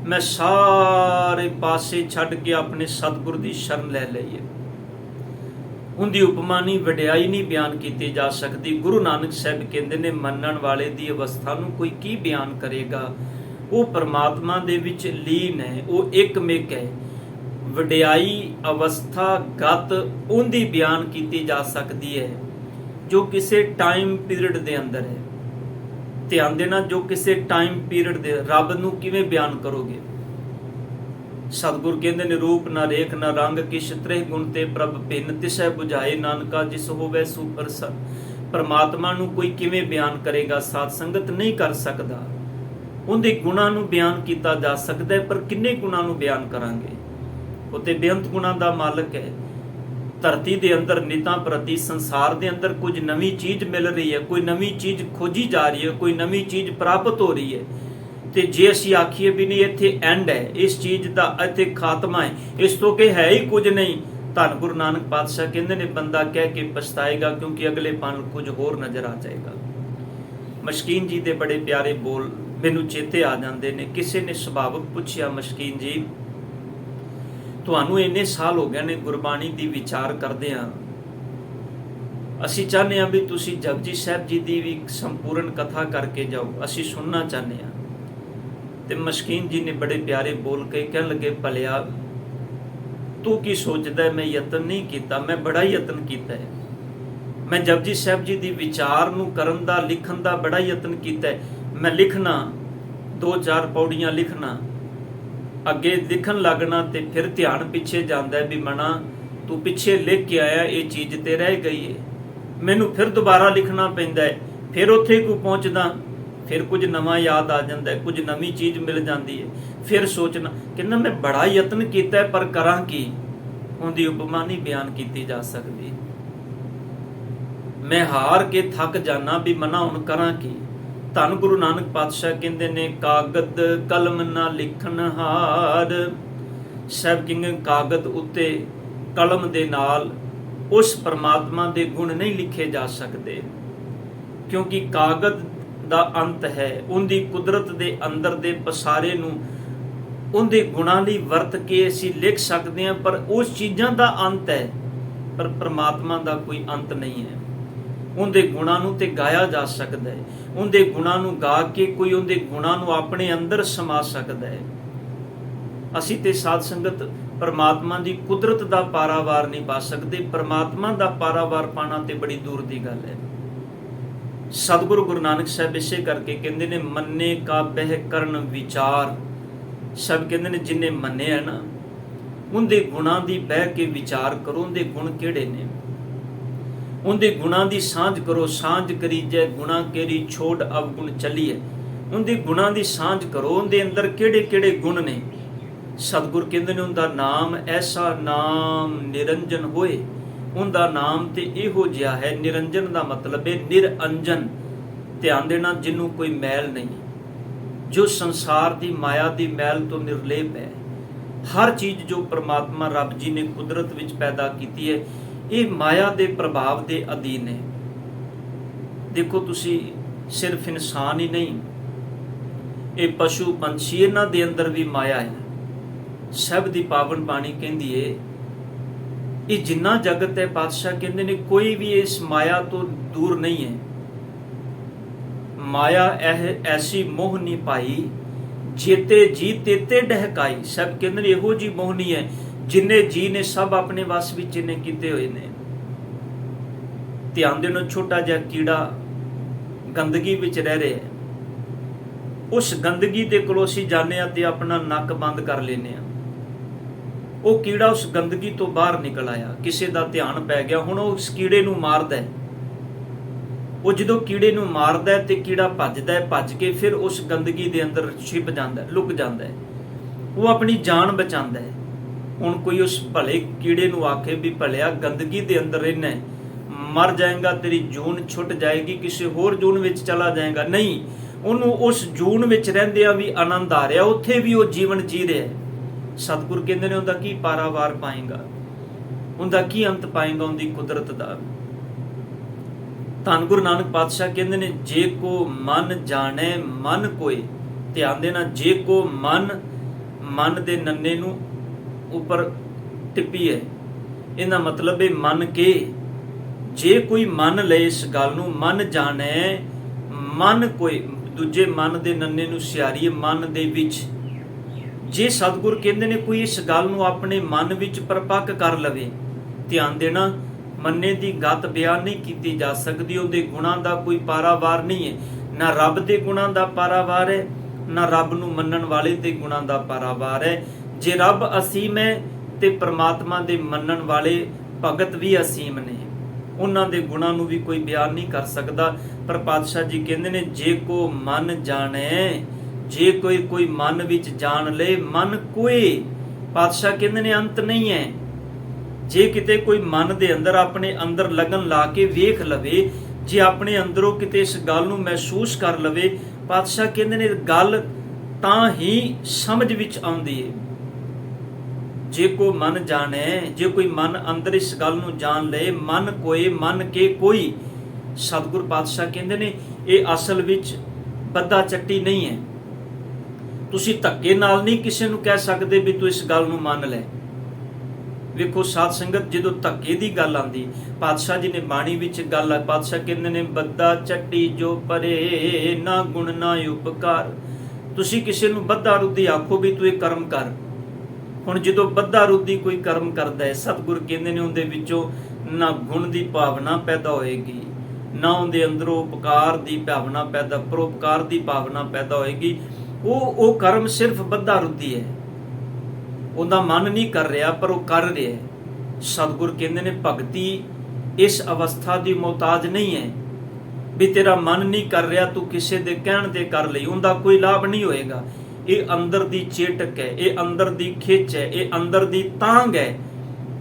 ਮੈਂ ਸਾਰੇ ਪਾਸੇ ਛੱਡ ਕੇ ਆਪਣੇ ਸਤਿਗੁਰ ਦੀ ਸ਼ਰਨ ਲੈ ਲਈ ਹੈ। ਉਹਦੀ ਉਪਮਾ ਨਹੀਂ, ਵਡਿਆਈ ਨਹੀਂ ਬਿਆਨ ਕੀਤੀ ਜਾ ਸਕਦੀ। ਗੁਰੂ ਨਾਨਕ ਸਾਹਿਬ ਕਹਿੰਦੇ ਨੇ ਮੰਨਣ ਵਾਲੇ ਦੀ ਅਵਸਥਾ ਨੂੰ ਕੋਈ ਕੀ ਬਿਆਨ ਕਰੇਗਾ। ਉਹ ਪਰਮਾਤਮਾ ਦੇ ਵਿੱਚ ਲੀਨ ਹੈ, ਉਹ ਇੱਕਮਿਕ ਹੈ। ਵਡਿਆਈ ਅਵਸਥਾ ਗਤ ਉਹਦੀ ਬਿਆਨ ਕੀਤੀ ਜਾ ਸਕਦੀ ਹੈ ਜੋ ਕਿਸੇ ਟਾਈਮ ਪੀਰੀਅਡ ਦੇ ਅੰਦਰ ਹੈ। ਧਿਆਨ ਦੇਣਾ, ਜੋ ਕਿਸੇ ਟਾਈਮ ਪੀਰੀਅਡ ਦੇ, ਰੱਬ ਨੂੰ ਕਿਵੇਂ ਬਿਆਨ ਕਰੋਗੇ। ਸਤਿਗੁਰ ਕਹਿੰਦੇ ਨੇ ਰੂਪ ਨਾ ਰੇਖ ਨਾ ਰੰਗ ਕਿਛ ਤ੍ਰਿਹ ਗੁਣ ਤੇ ਪ੍ਰਭ ਭਿੰਨ ਤਿਸੈ 부ਝਾਏ ਨਾਨਕਾ ਜਿਸ ਹੋਵੇ ਸੋ ਪ੍ਰਸੰਨ। ਪਰਮਾਤਮਾ ਨੂੰ ਕੋਈ ਕਿਵੇਂ ਬਿਆਨ ਕਰੇਗਾ, ਸਾਧ ਸੰਗਤ ਨਹੀਂ ਕਰ ਸਕਦਾ। ਉਹਦੇ ਗੁਣਾਂ ਨੂੰ ਬਿਆਨ ਕੀਤਾ ਜਾ ਸਕਦਾ ਹੈ, ਪਰ ਕਿੰਨੇ ਗੁਣਾਂ ਨੂੰ ਬਿਆਨ ਕਰਾਂਗੇ। ਉਹ ਤੇ ਬੇਅੰਤ ਗੁਣਾਂ ਦਾ ਮਾਲਕ ਹੈ। ਧਰਤੀ ਦੇ ਅੰਦਰ ਨਿਤਾਂ ਪ੍ਰਤੀ ਸੰਸਾਰ ਦੇ ਅੰਦਰ ਕੁਝ ਨਵੀਂ ਚੀਜ਼ ਮਿਲ ਰਹੀ ਹੈ, ਕੋਈ ਨਵੀਂ ਚੀਜ਼ ਖੋਜੀ ਜਾ ਰਹੀ ਹੈ, ਕੋਈ ਨਵੀਂ ਚੀਜ਼ ਪ੍ਰਾਪਤ ਹੋ ਰਹੀ ਹੈ। ਤੇ ਜੇ ਅਸੀਂ ਆਖੀਏ ਵੀ ਨਹੀਂ ਇੱਥੇ ਐਂਡ ਹੈ, ਇਸ ਚੀਜ਼ ਦਾ ਇੱਥੇ ਖਾਤਮਾ ਹੈ, ਇਸ ਤੋਂ ਕਿ ਹੈ ਹੀ ਕੁਝ ਨਹੀਂ, ਧੰਨ ਗੁਰੂ ਨਾਨਕ ਪਾਤਸ਼ਾਹ ਕਹਿੰਦੇ ਨੇ ਬੰਦਾ ਕਹਿ ਕੇ ਪਛਤਾਏਗਾ, ਕਿਉਂਕਿ ਅਗਲੇ ਪਲ ਕੁਝ ਹੋਰ ਨਜ਼ਰ ਆ ਜਾਏਗਾ। ਮਸ਼ਕੀਨ ਜੀ ਦੇ ਬੜੇ ਪਿਆਰੇ ਬੋਲ ਮੈਨੂੰ ਚੇਤੇ ਆ ਜਾਂਦੇ ਨੇ। ਕਿਸੇ ਨੇ ਸੁਭਾਵਕ ਪੁੱਛਿਆ, ਮਸ਼ਕੀਨ ਜੀ ਤੁਹਾਨੂੰ ਇੰਨੇ ਸਾਲ ਹੋ ਗਏ ਨੇ ਗੁਰਬਾਣੀ ਦੀ ਵਿਚਾਰ ਕਰਦੇ ਆ, ਅਸੀਂ ਚਾਹੁੰਦੇ ਹਾਂ ਵੀ ਤੁਸੀਂ ਜਪਜੀ ਸਾਹਿਬ ਜੀ ਦੀ ਵੀ ਸੰਪੂਰਨ ਕਥਾ ਕਰਕੇ ਜਾਓ, ਅਸੀਂ ਸੁਣਨਾ ਚਾਹੁੰਦੇ ਹਾਂ। ਤੇ ਮਸ਼ਕੀਨ ਜੀ ਨੇ ਬੜੇ ਪਿਆਰੇ ਬੋਲ ਕੇ ਕਹਿਣ ਲੱਗੇ ਭਲਿਆ ਤੂੰ ਕੀ ਸੋਚਦਾ ਹੈ, ਮੈਂ ਯਤਨ ਨਹੀਂ ਕੀਤਾ, ਮੈਂ ਬੜਾ ਯਤਨ ਕੀਤਾ ਹੈ। ਮੈਂ ਜਪਜੀ ਸਾਹਿਬ ਜੀ ਦੀ ਵਿਚਾਰ ਨੂੰ ਕਰਨ ਦਾ, ਲਿਖਣ ਦਾ ਬੜਾ ਯਤਨ ਕੀਤਾ ਹੈ। ਮੈਂ ਲਿਖਣਾ 2-4 ਪੌੜੀਆਂ ਲਿਖਣਾ, ਅੱਗੇ ਲਿਖਣ ਲੱਗਣਾ ਤੇ ਫਿਰ ਧਿਆਨ ਪਿੱਛੇ ਜਾਂਦਾ ਹੈ ਵੀ ਮਨਾ ਤੂੰ ਪਿੱਛੇ ਲਿਖ ਕੇ ਆਇਆ, ਇਹ ਚੀਜ਼ ਤੇ ਰਹਿ ਗਈ ਹੈ। ਮੈਨੂੰ ਫਿਰ ਦੁਬਾਰਾ ਲਿਖਣਾ ਪੈਂਦਾ ਹੈ, ਫਿਰ ਉੱਥੇ ਕੋ ਪਹੁੰਚਦਾ, ਫਿਰ ਕੁਝ ਨਵਾਂ ਯਾਦ ਆ ਜਾਂਦਾ ਹੈ, ਕੁਝ ਨਵੀਂ ਚੀਜ਼ ਮਿਲ ਜਾਂਦੀ ਹੈ, ਫਿਰ ਸੋਚਣਾ। ਕਹਿੰਦਾ ਮੈਂ ਬੜਾ ਯਤਨ ਕੀਤਾ ਪਰ ਕਰਾਂ ਕੀ, ਉਹਦੀ ਉਪਮਾ ਨਹੀਂ ਬਿਆਨ ਕੀਤੀ ਜਾ ਸਕਦੀ। ਮੈਂ ਹਾਰ ਕੇ ਥੱਕ ਜਾਣਾ ਵੀ ਮਨਾ ਹੁਣ ਕਰਾਂ ਕੀ। ਧੰਨ ਗੁਰੂ ਨਾਨਕ ਪਾਤਸ਼ਾਹ ਕਹਿੰਦੇ ਨੇ ਕਾਗਦ ਕਲਮ ਨਾ ਲਿਖਣ ਹਾਰ। ਸਾਹਿਬ ਕਹਿੰਦੇ ਕਾਗਦ ਉੱਤੇ ਕਲਮ ਦੇ ਨਾਲ ਉਸ ਪਰਮਾਤਮਾ ਦੇ ਗੁਣ ਨਹੀਂ ਲਿਖੇ ਜਾ ਸਕਦੇ, ਕਿਉਂਕਿ ਕਾਗਦ ਦਾ ਅੰਤ ਹੈ। ਉਹਦੀ ਕੁਦਰਤ ਦੇ ਅੰਦਰ ਦੇ ਪਸਾਰੇ ਨੂੰ ਉਹਦੇ ਗੁਣਾਂ ਲਈ ਵਰਤ ਕੇ ਅਸੀਂ ਲਿਖ ਸਕਦੇ ਹਾਂ, ਪਰ ਉਸ ਚੀਜ਼ਾਂ ਦਾ ਅੰਤ ਹੈ, ਪਰ ਪਰਮਾਤਮਾ ਦਾ ਕੋਈ ਅੰਤ ਨਹੀਂ ਹੈ। ਉਹਦੇ ਗੁਣਾਂ ਨੂੰ ਤੇ ਗਾਇਆ ਜਾ ਸਕਦਾ ਹੈ। ਉਹਦੇ ਗੁਣਾਂ ਨੂੰ ਗਾ ਕੇ ਕੋਈ ਉਹਦੇ ਗੁਣਾਂ ਨੂੰ ਆਪਣੇ ਅੰਦਰ ਸਮਾ ਸਕਦਾ ਹੈ। ਅਸੀਂ ਤੇ ਸਾਧ ਸੰਗਤ ਪਰਮਾਤਮਾ ਦੀ ਕੁਦਰਤ ਦਾ ਪਾਰਾਵਾਰ ਨਹੀਂ ਪਾ ਸਕਦੇ। ਪਰਮਾਤਮਾ ਦਾ ਪਾਰਾਵਾਰ ਪਾਣਾ ਤੇ ਬੜੀ ਦੂਰ ਦੀ ਗੱਲ ਹੈ। ਸਤਿਗੁਰੂ ਗੁਰੂ ਨਾਨਕ ਸਾਹਿਬ ਇਸੇ ਕਰਕੇ ਕਹਿੰਦੇ ਨੇ, ਮੰਨੇ ਕਾ ਬਹਿ ਕਰਨ ਵਿਚਾਰ। ਸਭ ਕਹਿੰਦੇ ਨੇ ਜਿਨੇ ਮੰਨਿਆ ਨਾ, ਉਹਦੇ ਗੁਣਾਂ ਦੀ ਬਹਿ ਕੇ ਵਿਚਾਰ ਕਰੋ। ਉਹਦੇ ਗੁਣ ਕਿਹੜੇ ਨੇ, ਉਹਦੇ ਗੁਣਾਂ ਦੀ ਸਾਂਝ ਕਰੋ। ਸਾਂਝ ਕਰੀਜੈ ਗੁਣਾ ਕੇਰੀ, ਛੋੜ ਅਵਗੁਣ ਚੱਲੀਐ। ਉਹਦੇ ਗੁਣਾਂ ਦੀ ਸਾਂਝ ਕਰੋ। ਉਹਦੇ ਅੰਦਰ ਕਿਹੜੇ ਕਿਹੜੇ ਗੁਣ ਨੇ। ਸਤਿਗੁਰ ਕਹਿੰਦੇ ਨੇ, ਉਹਦਾ ਨਾਮ ਐਸਾ ਨਾਮ ਨਿਰੰਜਨ ਹੋਏ। ਉਹਦਾ ਨਾਮ ਤੇ ਇਹੋ ਜਿਹਾ ਹੈ। ਨਿਰੰਜਨ ਦਾ ਮਤਲਬ ਹੈ ਨਿਰਅੰਜਨ। ਧਿਆਨ ਦੇਣਾ, ਜਿਹਨੂੰ ਕੋਈ ਮੈਲ ਨਹੀਂ, ਜੋ ਸੰਸਾਰ ਦੀ ਮਾਇਆ ਦੀ ਮੈਲ ਤੋਂ ਨਿਰਲੇਪ ਹੈ। ਹਰ ਚੀਜ਼ ਜੋ ਪ੍ਰਮਾਤਮਾ ਰੱਬ ਜੀ ਨੇ ਕੁਦਰਤ ਵਿੱਚ ਪੈਦਾ ਕੀਤੀ ਹੈ, ਇਹ ਮਾਇਆ ਦੇ ਪ੍ਰਭਾਵ ਦੇ ਅਧੀਨ ਹੈ। ਦੇਖੋ ਤੁਸੀਂ, ਸਿਰਫ ਇਨਸਾਨ ਹੀ ਨਹੀਂ, ਇਹ ਪਸ਼ੂ ਪੰਛੀ, ਇਹਨਾਂ ਦੇ ਅੰਦਰ ਵੀ ਮਾਇਆ ਹੈ। ਸਭ ਦੀ ਪਾਵਨ ਬਾਣੀ ਕਹਿੰਦੀ ਹੈ, ਇਹ ਜਿੰਨਾ ਜਗਤ ਹੈ, ਪਾਤਸ਼ਾਹ ਕਹਿੰਦੇ ਨੇ, ਕੋਈ ਵੀ ਇਸ ਮਾਇਆ ਤੋਂ ਦੂਰ ਨਹੀਂ ਹੈ। ਮਾਇਆ ਐਸੀ ਮੋਹ ਨਹੀਂ ਪਾਈ, ਜੇਤੇ ਜੀ ਤੇਤੇ ਡਹਿਕਾਈ। ਸਭ ਕਹਿੰਦੇ ਨੇ ਇਹੋ ਜੀ ਮੋਹ ਨਹੀਂ ਹੈ, ਜਿੰਨੇ ਜੀ ਨੇ ਸਭ ਆਪਣੇ ਵਸ ਵਿੱਚ ਇਹਨੇ ਕੀਤੇ ਹੋਏ ਨੇ। ਧਿਆਨ ਦੇਣਾ, ਛੋਟਾ ਜਿਹਾ ਕੀੜਾ ਗੰਦਗੀ ਵਿੱਚ ਰਹਿ ਰਿਹਾ ਹੈ। ਉਸ ਗੰਦਗੀ ਦੇ ਕੋਲੋਂ ਅਸੀਂ ਜਾਂਦੇ ਹਾਂ ਤੇ ਆਪਣਾ ਨੱਕ ਬੰਦ ਕਰ ਲੈਂਦੇ ਹਾਂ। ਉਹ ਕੀੜਾ ਉਸ ਗੰਦਗੀ ਤੋਂ ਬਾਹਰ ਨਿਕਲ ਆਇਆ, ਕਿਸੇ ਦਾ ਧਿਆਨ ਪੈ ਗਿਆ, ਹੁਣ ਉਹ ਉਸ ਕੀੜੇ ਨੂੰ ਮਾਰਦਾ ਹੈ। ਉਹ ਜਦੋਂ ਕੀੜੇ ਨੂੰ ਮਾਰਦਾ ਹੈ ਤੇ ਕੀੜਾ ਭੱਜਦਾ ਹੈ, ਭੱਜ ਕੇ ਫਿਰ ਉਸ ਗੰਦਗੀ ਦੇ ਅੰਦਰ ਛਿਪ ਜਾਂਦਾ ਹੈ, ਲੁਕ ਜਾਂਦਾ ਹੈ। ਉਹ ਆਪਣੀ ਜਾਨ ਬਚਾਉਂਦਾ ਹੈ। ਹੁਣ ਕੋਈ ਉਸ ਭਲੇ ਕੀੜੇ ਨੂੰ ਆਖੇ ਵੀ ਭਲਿਆ ਗੰਦਗੀ ਦੇ ਅੰਦਰ ਰਹਿਣਾ, ਮਰ ਜਾਏਗਾ, ਤੇਰੀ ਜੂਨ ਛੁੱਟ ਜਾਏਗੀ, ਕਿਸੇ ਹੋਰ ਜੂਨ ਵਿੱਚ ਚਲਾ ਜਾਏਗਾ, ਨਹੀਂ, ਉਹਨੂੰ ਉਸ ਜੂਨ ਵਿੱਚ ਰਹਿੰਦਿਆਂ ਵੀ ਆਨੰਦ ਆ ਰਿਹਾ, ਉੱਥੇ ਵੀ ਉਹ ਜੀਵਨ ਜੀ ਰਿਹਾ ਹੈ। ਸਤਿਗੁਰ ਕਹਿੰਦੇ ਨੇ, ਉਹਦਾ ਕੀ ਪਾਰਾਵਾਰ ਪਾਏਗਾ, ਉਹਦਾ ਕੀ ਅੰਤ ਪਾਏਗਾ ਉਹਦੀ ਕੁਦਰਤ ਦਾ। ਧੰਨ ਗੁਰੂ ਨਾਨਕ ਪਾਤਸ਼ਾਹ ਕਹਿੰਦੇ ਨੇ, ਜੇ ਕੋ ਮਨ ਜਾਣੈ ਮਨ ਕੋਏ। ਧਿਆਨ ਦੇਣਾ, ਜੇ ਕੋ ਮਨ ਦੇ ਨੰਨੇ ਨੂੰ ਉੱਪਰ ਟਿੱਪੀ ਹੈ, ਇਹਦਾ ਮਤਲਬ ਹੈ ਮੰਨ ਕੇ। ਜੇ ਕੋਈ ਮੰਨ ਲਏ ਇਸ ਗੱਲ ਨੂੰ, ਮਨ ਜਾਣੈ ਮਨ ਕੋਏ, ਦੂਜੇ ਮਨ ਦੇ ਨੰਨੇ ਨੂੰ ਸਿਆਰੀਏ ਮਨ ਦੇ ਵਿੱਚ। ਜੇ ਸਤਿਗੁਰ ਕਹਿੰਦੇ ਨੇ ਕੋਈ ਇਸ ਗੱਲ ਨੂੰ ਆਪਣੇ ਮਨ ਵਿੱਚ ਪਰਪੱਕ ਕਰ ਲਵੇ, ਧਿਆਨ ਦੇਣਾ, ਮੰਨੇ ਦੀ ਗਤ ਬਿਆਨ ਨਹੀਂ ਕੀਤੀ ਜਾ ਸਕਦੀ। ਉਹਦੇ ਗੁਣਾਂ ਦਾ ਕੋਈ ਪਾਰਾਵਾਰ ਨਹੀਂ ਹੈ, ਨਾ ਰੱਬ ਦੇ ਗੁਣਾਂ ਦਾ ਪਾਰਾਵਾਰ ਹੈ, ਨਾ ਰੱਬ ਨੂੰ ਮੰਨਣ ਵਾਲੇ ਦੇ ਗੁਣਾਂ ਦਾ ਪਾਰਾਵਾਰ ਹੈ। ਜੇ ਰੱਬ ਅਸੀਮ ਹੈ ਤੇ ਪ੍ਰਮਾਤਮਾ ਦੇ ਮੰਨਣ ਵਾਲੇ ਭਗਤ ਵੀ ਅਸੀਮ ਨੇ, ਉਹਨਾਂ ਦੇ ਗੁਣਾਂ ਨੂੰ ਵੀ ਕੋਈ ਬਿਆਨ ਨਹੀਂ ਕਰ ਸਕਦਾ। ਪਰ ਪਾਤਸ਼ਾਹ ਜੀ ਕਹਿੰਦੇ ਨੇ, ਜੇ ਕੋ ਮਨ ਜਾਣੈ, ਜੇ ਕੋਈ ਮਨ ਵਿੱਚ ਜਾਣ ਲਏ, ਮਨ ਕੋਏ। ਪਾਤਸ਼ਾਹ ਕਹਿੰਦੇ ਨੇ ਅੰਤ ਨਹੀਂ ਹੈ। ਜੇ ਕਿਤੇ ਕੋਈ ਮਨ ਦੇ ਅੰਦਰ ਆਪਣੇ ਅੰਦਰ ਲਗਨ ਲਾ ਕੇ ਵੇਖ ਲਵੇ, ਜੇ ਆਪਣੇ ਅੰਦਰੋਂ ਕਿਤੇ ਇਸ ਗੱਲ ਨੂੰ ਮਹਿਸੂਸ ਕਰ ਲਵੇ, ਪਾਤਸ਼ਾਹ ਕਹਿੰਦੇ ਨੇ ਗੱਲ ਤਾਂ ਹੀ ਸਮਝ ਵਿੱਚ ਆਉਂਦੀ ਹੈ। ਜੇ ਕੋ ਮਨ ਜਾਣੈ, ਜੇ ਕੋਈ ਮਨ ਅੰਦਰ ਇਸ ਗੱਲ ਨੂੰ ਜਾਣ ਲਏ, ਮਨ ਕੋਏ, ਮਨ ਕੇ ਕੋਈ। ਸਤਿਗੁਰ ਪਾਤਸ਼ਾਹ ਕਹਿੰਦੇ ਨੇ, ਇਹ ਅਸਲ ਵਿੱਚ ਬੱਦਾ ਚੱਟੀ ਨਹੀਂ ਹੈ। ਤੁਸੀਂ ਧੱਕੇ ਨਾਲ ਨਹੀਂ ਕਿਸੇ ਨੂੰ ਕਹਿ ਸਕਦੇ ਵੀ ਤੂੰ ਇਸ ਗੱਲ ਨੂੰ ਮੰਨ ਲੈ। ਵੇਖੋ ਸਾਧ ਸੰਗਤ, ਜਦੋਂ ਧੱਕੇ ਦੀ ਗੱਲ ਆਉਂਦੀ, ਪਾਤਸ਼ਾਹ ਜੀ ਨੇ ਬਾਣੀ ਵਿੱਚ ਗੱਲ ਹੈ, ਪਾਤਸ਼ਾਹ ਕਹਿੰਦੇ ਨੇ, ਬੱਦਾ ਚੱਟੀ ਜੋ ਪਰੇ, ਨਾ ਗੁਣ ਨਾ ਉਪਕਾਰ। ਤੁਸੀਂ ਕਿਸੇ ਨੂੰ ਬੱਦਾ ਰੁੱਦੀ ਆਖੋ ਵੀ ਤੂੰ ਇਹ ਕਰਮ ਕਰ। ਹੁਣ ਜਦੋਂ ਬੱਦਾ ਰੁੱਦੀ ਕੋਈ ਕਰਮ ਕਰਦਾ ਹੈ, ਸਤਿਗੁਰ ਕਹਿੰਦੇ ਨੇ ਉਹਦੇ ਵਿੱਚੋਂ ਨਾ ਗੁਣ ਦੀ ਭਾਵਨਾ ਪੈਦਾ ਹੋਏਗੀ, ਨਾ ਉਹਦੇ ਅੰਦਰੋਂ ਉਪਕਾਰ ਦੀ ਭਾਵਨਾ ਪਰਉਪਕਾਰ ਦੀ ਭਾਵਨਾ ਪੈਦਾ ਹੋਏਗੀ। ਉਹ ਕਰਮ ਸਿਰਫ ਬੱਦਾ ਰੁੱਦੀ ਹੈ, ਉਹਦਾ ਮਨ ਨਹੀਂ ਕਰ ਰਿਹਾ ਪਰ ਉਹ ਕਰ ਰਿਹਾ ਹੈ। ਸਤਿਗੁਰ ਕਹਿੰਦੇ ਨੇ, ਭਗਤੀ ਇਸ ਅਵਸਥਾ ਦੀ ਮੁਹਤਾਜ ਨਹੀਂ ਹੈ ਵੀ ਤੇਰਾ ਮਨ ਨਹੀਂ ਕਰ ਰਿਹਾ, ਤੂੰ ਕਿਸੇ ਦੇ ਕਹਿਣ ਤੇ ਕਰ ਲਈ, ਉਹਦਾ ਕੋਈ ਲਾਭ ਨਹੀਂ ਹੋਏਗਾ। ਇਹ ਅੰਦਰ ਦੀ ਚੇਟਕ ਹੈ, ਇਹ ਅੰਦਰ ਦੀ ਖਿੱਚ ਹੈ, ਇਹ ਅੰਦਰ ਦੀ ਤਾਂਘ ਹੈ।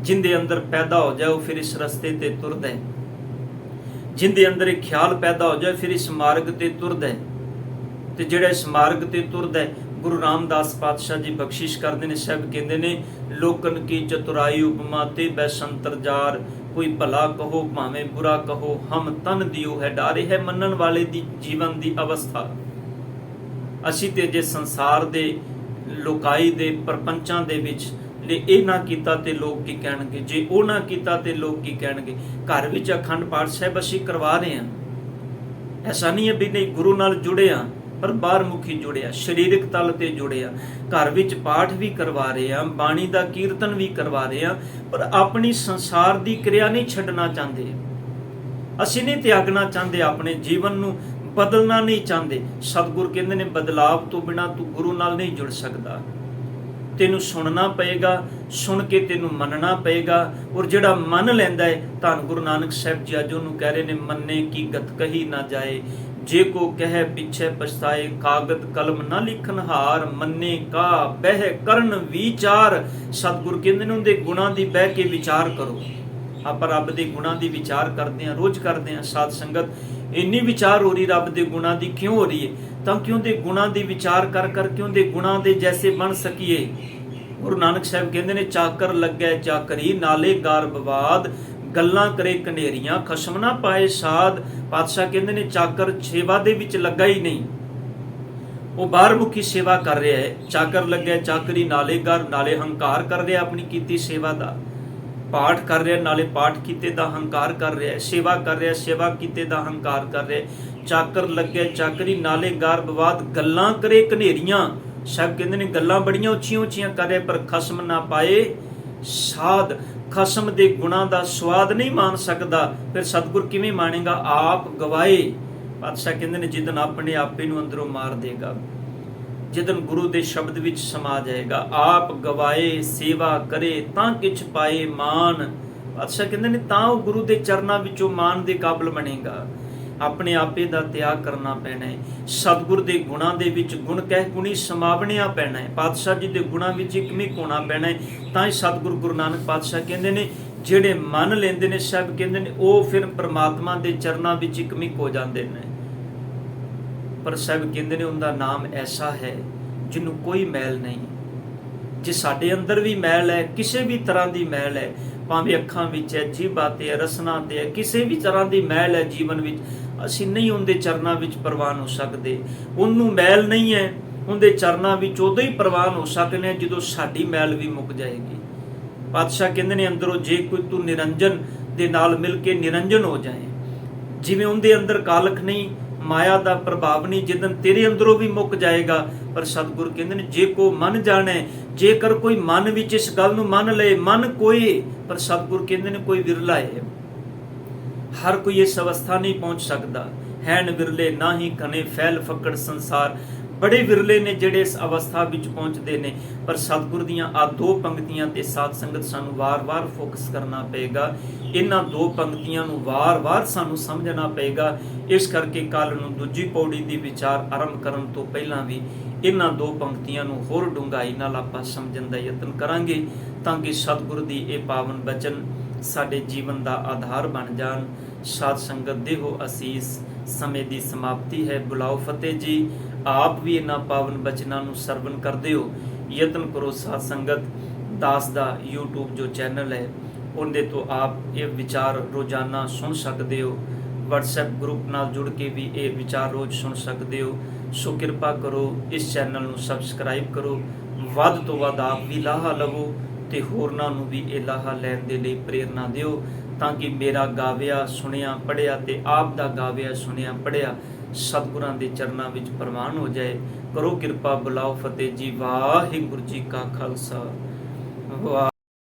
ਜਿੰਦੇ ਅੰਦਰ ਪੈਦਾ ਹੋ ਜਾਏ ਉਹ ਫਿਰ ਇਸ ਰਸਤੇ ਤੇ ਤੁਰਦਾ ਹੈ। ਜਿੰਦੇ ਅੰਦਰ ਇਹ ਖਿਆਲ ਪੈਦਾ ਹੋ ਜਾਏ ਫਿਰ ਇਸ ਮਾਰਗ ਤੇ ਤੁਰਦਾ ਹੈ। ਤੇ ਜਿਹੜਾ ਇਸ ਮਾਰਗ ਤੇ ਤੁਰਦਾ ਹੈ, ਗੁਰੂ ਰਾਮਦਾਸ ਪਾਤਸ਼ਾਹ ਜੀ ਬਖਸ਼ਿਸ਼ ਕਰਦੇ ਨੇ, ਸਾਹਿਬ ਕਹਿੰਦੇ ਨੇ, ਲੋਕਨ ਕੀ ਚਤੁਰਾਈ ਉਪਮਾ ਤੇ ਬੈ ਸੰਤਰ ਜਾਰ। ਕੋਈ ਭਲਾ ਕਹੋ ਭਾਵੇਂ ਬੁਰਾ ਕਹੋ, ਹਮ ਤਨ ਦਿਓ ਹੈ ਡਾਰੇ। ਹੈ ਮੰਨਣ ਵਾਲੇ ਦੀ ਜੀਵਨ ਦੀ ਅਵਸਥਾ। ਅਸੀਂ ਤੇ ਜੇ ਸੰਸਾਰ ਦੇ ਲੋਕਾਈ ਦੇ ਪਰਪੰਚਾਂ ਦੇ ਵਿੱਚ ਜੇ ਇਹ ਨਾ ਕੀਤਾ ਤੇ ਲੋਕ ਕੀ ਕਹਿਣਗੇ, ਜੇ ਉਹ ਨਾ ਕੀਤਾ ਤੇ ਲੋਕ ਕੀ ਕਹਿਣਗੇ। ਘਰ ਵਿੱਚ ਅਖੰਡ ਪਾਠ ਸਾਹਿਬ ਅਸੀਂ ਕਰਵਾ ਰਹੇ ਹਾਂ, ਐਸਾ ਨਹੀਂ ਹੈ ਵੀ ਨਹੀਂ ਗੁਰੂ ਨਾਲ ਜੁੜੇ ਹਾਂ, ਪਰ ਬਾਹਰ ਮੁਖੀ ਜੁੜਿਆ, ਸਰੀਰਕ ਤਲ ਤੇ ਜੁੜਿਆ। ਘਰ ਵਿੱਚ ਪਾਠ ਵੀ ਕਰਵਾ ਰਹੇ ਹਾਂ, ਬਾਣੀ ਦਾ ਕੀਰਤਨ ਵੀ ਕਰਵਾ ਰਹੇ ਹਾਂ, ਪਰ ਆਪਣੀ ਸੰਸਾਰ ਦੀ ਕਿਰਿਆ ਨਹੀਂ ਛੱਡਣਾ ਚਾਹੁੰਦੇ। ਅਸੀਂ ਨਹੀਂ ਤਿਆਗਣਾ ਚਾਹੁੰਦੇ, ਆਪਣੇ ਜੀਵਨ ਨੂੰ ਬਦਲਣਾ ਨਹੀਂ ਚਾਹੁੰਦੇ। ਸਤਿਗੁਰ ਕਹਿੰਦੇ ਨੇ ਬਦਲਾਵ ਤੋਂ ਬਿਨਾਂ ਤੂੰ ਗੁਰੂ ਨਾਲ ਨਹੀਂ ਜੁੜ ਸਕਦਾ। ਤੈਨੂੰ ਸੁਣਨਾ ਪਏਗਾ, ਸੁਣ ਕੇ ਤੈਨੂੰ ਮੰਨਣਾ ਪਏਗਾ। ਔਰ ਜਿਹੜਾ ਮੰਨ ਲੈਂਦਾ ਹੈ, ਧੰਨ ਗੁਰੂ ਨਾਨਕ ਸਾਹਿਬ ਜੀ ਅੱਜ ਉਹਨੂੰ ਕਹਿ ਰਹੇ ਨੇ, ਮੰਨੇ ਕੀ ਗਤ ਕਹੀ ਨਾ ਜਾਏ, ਜੇ ਕੋ ਕਹਿ ਪਿੱਛੇ ਪਛਤਾਏ, ਕਾਗਦ ਕਲਮ ਨਾ ਲਿਖਣ ਹਾਰ, ਮੰਨੇ ਕਾ ਬਹਿ ਕਰਨ ਵਿਚਾਰ। ਸਤਿਗੁਰ ਕਹਿੰਦੇ ਨੇ ਉਹਦੇ ਗੁਣਾਂ ਦੀ ਬਹਿ ਕੇ ਵਿਚਾਰ ਕਰੋ। ਆਪਾਂ ਰੱਬ ਦੇ ਗੁਣਾਂ ਦੀ ਵਿਚਾਰ ਕਰਦੇ ਹਾਂ, ਰੋਜ਼ ਕਰਦੇ ਹਾਂ। ਸਾਧ ਸੰਗਤ ਇੰਨੀ ਵਿਚਾਰ ਹੋ ਰਹੀ ਰੱਬ ਦੇ ਗੁਣਾਂ ਦੀ, ਕਿਉਂ ਹੋ ਰਹੀ ਹੈ? ਤਾਂ ਕਿ ਉਹਦੇ ਗੁਣਾਂ ਦੀ ਵਿਚਾਰ ਕਰ ਕਰਕੇ ਉਹਦੇ ਗੁਣਾਂ ਦੇ ਜੈਸੇ ਬਣ ਸਕੀਏ। ਗੁਰੂ ਨਾਨਕ ਸਾਹਿਬ ਕਹਿੰਦੇ ਨੇ, ਚਾਕਰ ਲੱਗੈ ਚਾਕਰੀ, ਨਾਲੇ ਗਾਰ ਬਵਾਦ, ਗੱਲਾਂ ਕਰੇ ਕਨੇਰੀਆਂ, ਖਸਮ ਨਾ ਪਾਏ ਸਾਧ। ਪਾਤਸ਼ਾਹ ਕਹਿੰਦੇ ਨੇ ਚਾਕਰ ਸੇਵਾ ਦੇ ਵਿੱਚ ਲੱਗਾ ਹੀ ਨਹੀਂ, ਉਹ ਬਾਹਰ ਮੁਖੀ ਸੇਵਾ ਕਰ ਰਿਹਾ ਹੈ। ਚਾਕਰ ਲੱਗੈ ਚਾਕਰੀ, ਨਾਲੇ ਗਾਰ, ਨਾਲੇ ਹੰਕਾਰ ਕਰ ਰਿਹਾ ਆਪਣੀ ਕੀਤੀ ਸੇਵਾ ਦਾ। ਪਾਠ ਕਰ ਰਿਹਾ, ਨਾਲੇ ਪਾਠ ਕੀਤੇ ਦਾ ਹੰਕਾਰ ਕਰ ਰਿਹਾ, ਸੇਵਾ ਕਰ ਰਿਹਾ, ਸੇਵਾ ਕੀਤੇ ਦਾ ਹੰਕਾਰ ਕਰ ਰਿਹਾ। ਚਾਕਰ ਲੱਗੈ ਚਾਕਰੀ, ਨਾਲੇ ਗਾਰ ਬਵਾਦ, ਗੱਲਾਂ ਕਰੇ ਕਨੇਰੀਆਂ। ਸਾਹਿਬ ਕਹਿੰਦੇ ਨੇ ਗੱਲਾਂ ਬੜੀਆਂ ਉੱਚੀਆਂ ਉੱਚੀਆਂ ਕਰ ਰਿਹਾ, ਪਰ ਖਸਮ ਨਾ ਪਾਏ ਸਾਧ। ਖਸਮ ਦੇ ਗੁਣਾਂ ਦਾ ਸਵਾਦ ਨਹੀਂ ਮਾਣ ਸਕਦਾ, ਫਿਰ ਸਤਿਗੁਰ ਕਿਵੇਂ ਮਾਣੇਗਾ? ਆਪ ਗਵਾਏ। ਪਾਤਸ਼ਾਹ ਕਹਿੰਦੇ ਨੇ ਜਿੱਦਨ ਆਪਣੇ ਆਪੇ ਨੂੰ ਅੰਦਰੋਂ ਮਾਰ ਦੇਗਾ, ਜਿੱਦਨ ਗੁਰੂ ਦੇ ਸ਼ਬਦ ਵਿੱਚ ਸਮਾ ਜਾਏਗਾ, ਆਪ ਗਵਾਏ ਸੇਵਾ ਕਰੇ ਤਾਂ ਕਿਛ ਪਾਏ ਮਾਨ। ਪਾਤਸ਼ਾਹ ਕਹਿੰਦੇ ਨੇ ਤਾਂ ਉਹ ਗੁਰੂ ਦੇ ਚਰਨਾਂ ਵਿੱਚੋਂ ਮਾਨ ਦੇ ਕਾਬਲ ਬਣੇਗਾ। ਆਪਣੇ ਆਪੇ ਦਾ ਤਿਆਗ ਕਰਨਾ ਪੈਣਾ ਹੈ। ਸਤਿਗੁਰ ਦੇ ਗੁਣਾਂ ਦੇ ਵਿੱਚ ਗੁਣ ਕਹਿ ਗੁਣੀ ਸਮਾਵਣਿਆ ਪੈਣਾ ਹੈ। ਪਾਤਸ਼ਾਹ ਜੀ ਦੇ ਗੁਣਾਂ ਵਿੱਚ ਇਕਮਿਕ ਹੋਣਾ ਪੈਣਾ ਹੈ। ਤਾਂ ਹੀ ਸਤਿਗੁਰ ਗੁਰੂ ਨਾਨਕ ਪਾਤਸ਼ਾਹ ਕਹਿੰਦੇ ਨੇ ਜਿਹੜੇ ਮੰਨ ਲੈਂਦੇ ਨੇ, ਸਾਹਿਬ ਕਹਿੰਦੇ ਨੇ ਉਹ ਫਿਰ ਪ੍ਰਮਾਤਮਾ ਦੇ ਚਰਨਾਂ ਵਿੱਚ ਇਕਮਿਕ ਹੋ ਜਾਂਦੇ ਨੇ। ਪਰ ਸਾਹਿਬ ਕਹਿੰਦੇ ਨੇ ਉਹਦਾ ਨਾਮ ਐਸਾ ਹੈ ਜਿਹਨੂੰ ਕੋਈ ਮੈਲ ਨਹੀਂ। ਜੇ ਸਾਡੇ ਅੰਦਰ ਵੀ ਮੈਲ ਹੈ, ਕਿਸੇ ਵੀ ਤਰ੍ਹਾਂ ਦੀ ਮੈਲ ਹੈ, ਭਾਵੇਂ ਅੱਖਾਂ ਵਿੱਚ ਹੈ, ਜੀਭਾਂ ਤੇ ਹੈ, ਰਸਨਾਂ ਤੇ ਹੈ, ਕਿਸੇ ਵੀ ਤਰ੍ਹਾਂ ਦੀ ਮੈਲ ਹੈ ਜੀਵਨ ਵਿੱਚ, ਅਸੀਂ ਨਹੀਂ ਉਹਦੇ ਚਰਨਾਂ ਵਿੱਚ ਪ੍ਰਵਾਨ ਹੋ ਸਕਦੇ। ਉਹਨੂੰ ਮੈਲ ਨਹੀਂ ਹੈ, ਉਹਦੇ ਚਰਨਾਂ ਵਿੱਚ ਉਦੋਂ ਹੀ ਪ੍ਰਵਾਨ ਹੋ ਸਕਦੇ ਹਾਂ ਜਦੋਂ ਸਾਡੀ ਮੈਲ ਵੀ ਮੁੱਕ ਜਾਏਗੀ। ਪਾਤਸ਼ਾਹ ਕਹਿੰਦੇ ਨੇ ਅੰਦਰੋਂ ਜੇ ਕੋਈ ਤੂੰ ਨਿਰੰਜਨ ਦੇ ਨਾਲ ਮਿਲ ਕੇ ਨਿਰੰਜਨ ਹੋ ਜਾਏ, ਜਿਵੇਂ ਉਹਦੇ ਅੰਦਰ ਕਾਲਖ ਨਹੀਂ, ਮਾਇਆ ਦਾ ਪ੍ਰਭਾਵ ਨਹੀਂ, ਜਿੱਦਨ ਤੇਰੇ ਅੰਦਰੋਂ ਵੀ ਮੁੱਕ ਜਾਏਗਾ। ਪਰ ਸਤਿਗੁਰ ਕਹਿੰਦੇ ਨੇ ਜੇ ਕੋ ਮਨ ਜਾਣੇ, ਜੇਕਰ ਕੋਈ ਮਨ ਵਿੱਚ ਇਸ ਗੱਲ ਨੂੰ ਮੰਨ ਲਏ, ਮਨ ਕੋਈ, ਪਰ ਸਤਿਗੁਰ ਕਹਿੰਦੇ ਨੇ ਕੋਈ ਵਿਰਲਾ ਹੈ। ਹਰ ਕੋਈ ਇਸ ਅਵਸਥਾ ਨਹੀਂ ਪਹੁੰਚ ਸਕਦਾ। ਹੈਨ ਵਿਰਲੇ ਨਾ ਹੀ ਘਨੇ ਫੈਲ ਫਕੜ ਸੰਸਾਰ, ਬੜੇ ਵਿਰਲੇ ਨੇ ਜਿਹੜੇ ਇਸ ਅਵਸਥਾ ਵਿੱਚ ਪਹੁੰਚਦੇ ਨੇ। ਪਰ ਸਤਿਗੁਰ ਦੀਆਂ ਆ ਦੋ ਪੰਕਤੀਆਂ ਤੇ ਸਾਧ ਸੰਗਤ ਸਾਨੂੰ ਵਾਰ-ਵਾਰ ਫੋਕਸ ਕਰਨਾ ਪਏਗਾ। ਇਹਨਾਂ ਦੋ ਪੰਕਤੀਆਂ ਨੂੰ ਵਾਰ-ਵਾਰ ਸਾਨੂੰ ਸਮਝਣਾ ਪਏਗਾ। ਇਸ ਕਰਕੇ ਕੱਲ ਨੂੰ ਦੂਜੀ ਪੌੜੀ ਦੀ ਵਿਚਾਰ ਆਰੰਭ ਕਰਨ ਤੋਂ ਪਹਿਲਾਂ ਵੀ ਇਹਨਾਂ ਦੋ ਪੰਕਤੀਆਂ ਨੂੰ ਹੋਰ ਡੂੰਘਾਈ ਨਾਲ ਆਪਾਂ ਸਮਝਣ ਦਾ ਯਤਨ ਕਰਾਂਗੇ, ਤਾਂ ਕਿ ਸਤਿਗੁਰ ਦੀ ਇਹ ਪਾਵਨ ਬਚਨ ਸਾਡੇ ਜੀਵਨ ਦਾ ਆਧਾਰ ਬਣ ਜਾਣ। ਸਾਧ ਸੰਗਤ ਦੇਹੋ ਅਸੀਸ। ਸਮੇਂ ਦੀ ਸਮਾਪਤੀ ਹੈ। ਬੁਲਾਓ ਫਤਿਹ ਜੀ। ਆਪ ਵੀ ਇਹਨਾਂ ਪਾਵਨ ਬਚਨਾਂ ਨੂੰ ਸਰਵਣ ਕਰਦੇ ਹੋ। ਯਤਨ ਕਰੋ ਸਾਧ ਸੰਗਤ, ਦਾਸ ਦਾ YouTube ਜੋ ਚੈਨਲ ਹੈ ਉਹਦੇ ਤੋਂ ਆਪ ਇਹ ਵਿਚਾਰ ਰੋਜ਼ਾਨਾ ਸੁਣ ਸਕਦੇ ਹੋ। WhatsApp ਗਰੁੱਪ ਨਾਲ ਜੁੜ ਕੇ ਵੀ ਇਹ ਵਿਚਾਰ ਰੋਜ਼ ਸੁਣ ਸਕਦੇ ਹੋ। ਸੋ ਕਿਰਪਾ ਕਰੋ ਇਸ ਚੈਨਲ ਨੂੰ ਸਬਸਕ੍ਰਾਈਬ ਕਰੋ, ਵੱਧ ਤੋਂ ਵੱਧ ਆਪ ਵੀ ਲਾਹਾ ਲਵੋ ਤੇ ਹੋਰਨਾਂ ਨੂੰ ਵੀ ਇਹ ਲਾਹਾ ਲੈਣ ਦੇ ਲਈ ਪ੍ਰੇਰਨਾ ਦਿਓ, ਤਾਂ ਕਿ ਮੇਰਾ ਗਾਵਿਆ ਸੁਣਿਆ ਪੜਿਆ ਤੇ ਆਪ ਦਾ ਗਾਵਿਆ ਸੁਣਿਆ ਪੜਿਆ ਸਤਿਗੁਰਾਂ ਦੇ ਚਰਨਾਂ ਵਿੱਚ ਪ੍ਰਵਾਨ ਹੋ ਜਾਏ। ਕਰੋ ਕਿਰਪਾ। ਬੁਲਾਓ ਫਤਿਹ ਜੀ। ਵਾਹਿਗੁਰੂ ਜੀ ਕਾ ਖਾਲਸਾ, ਵਾਹਿਗੁਰੂ।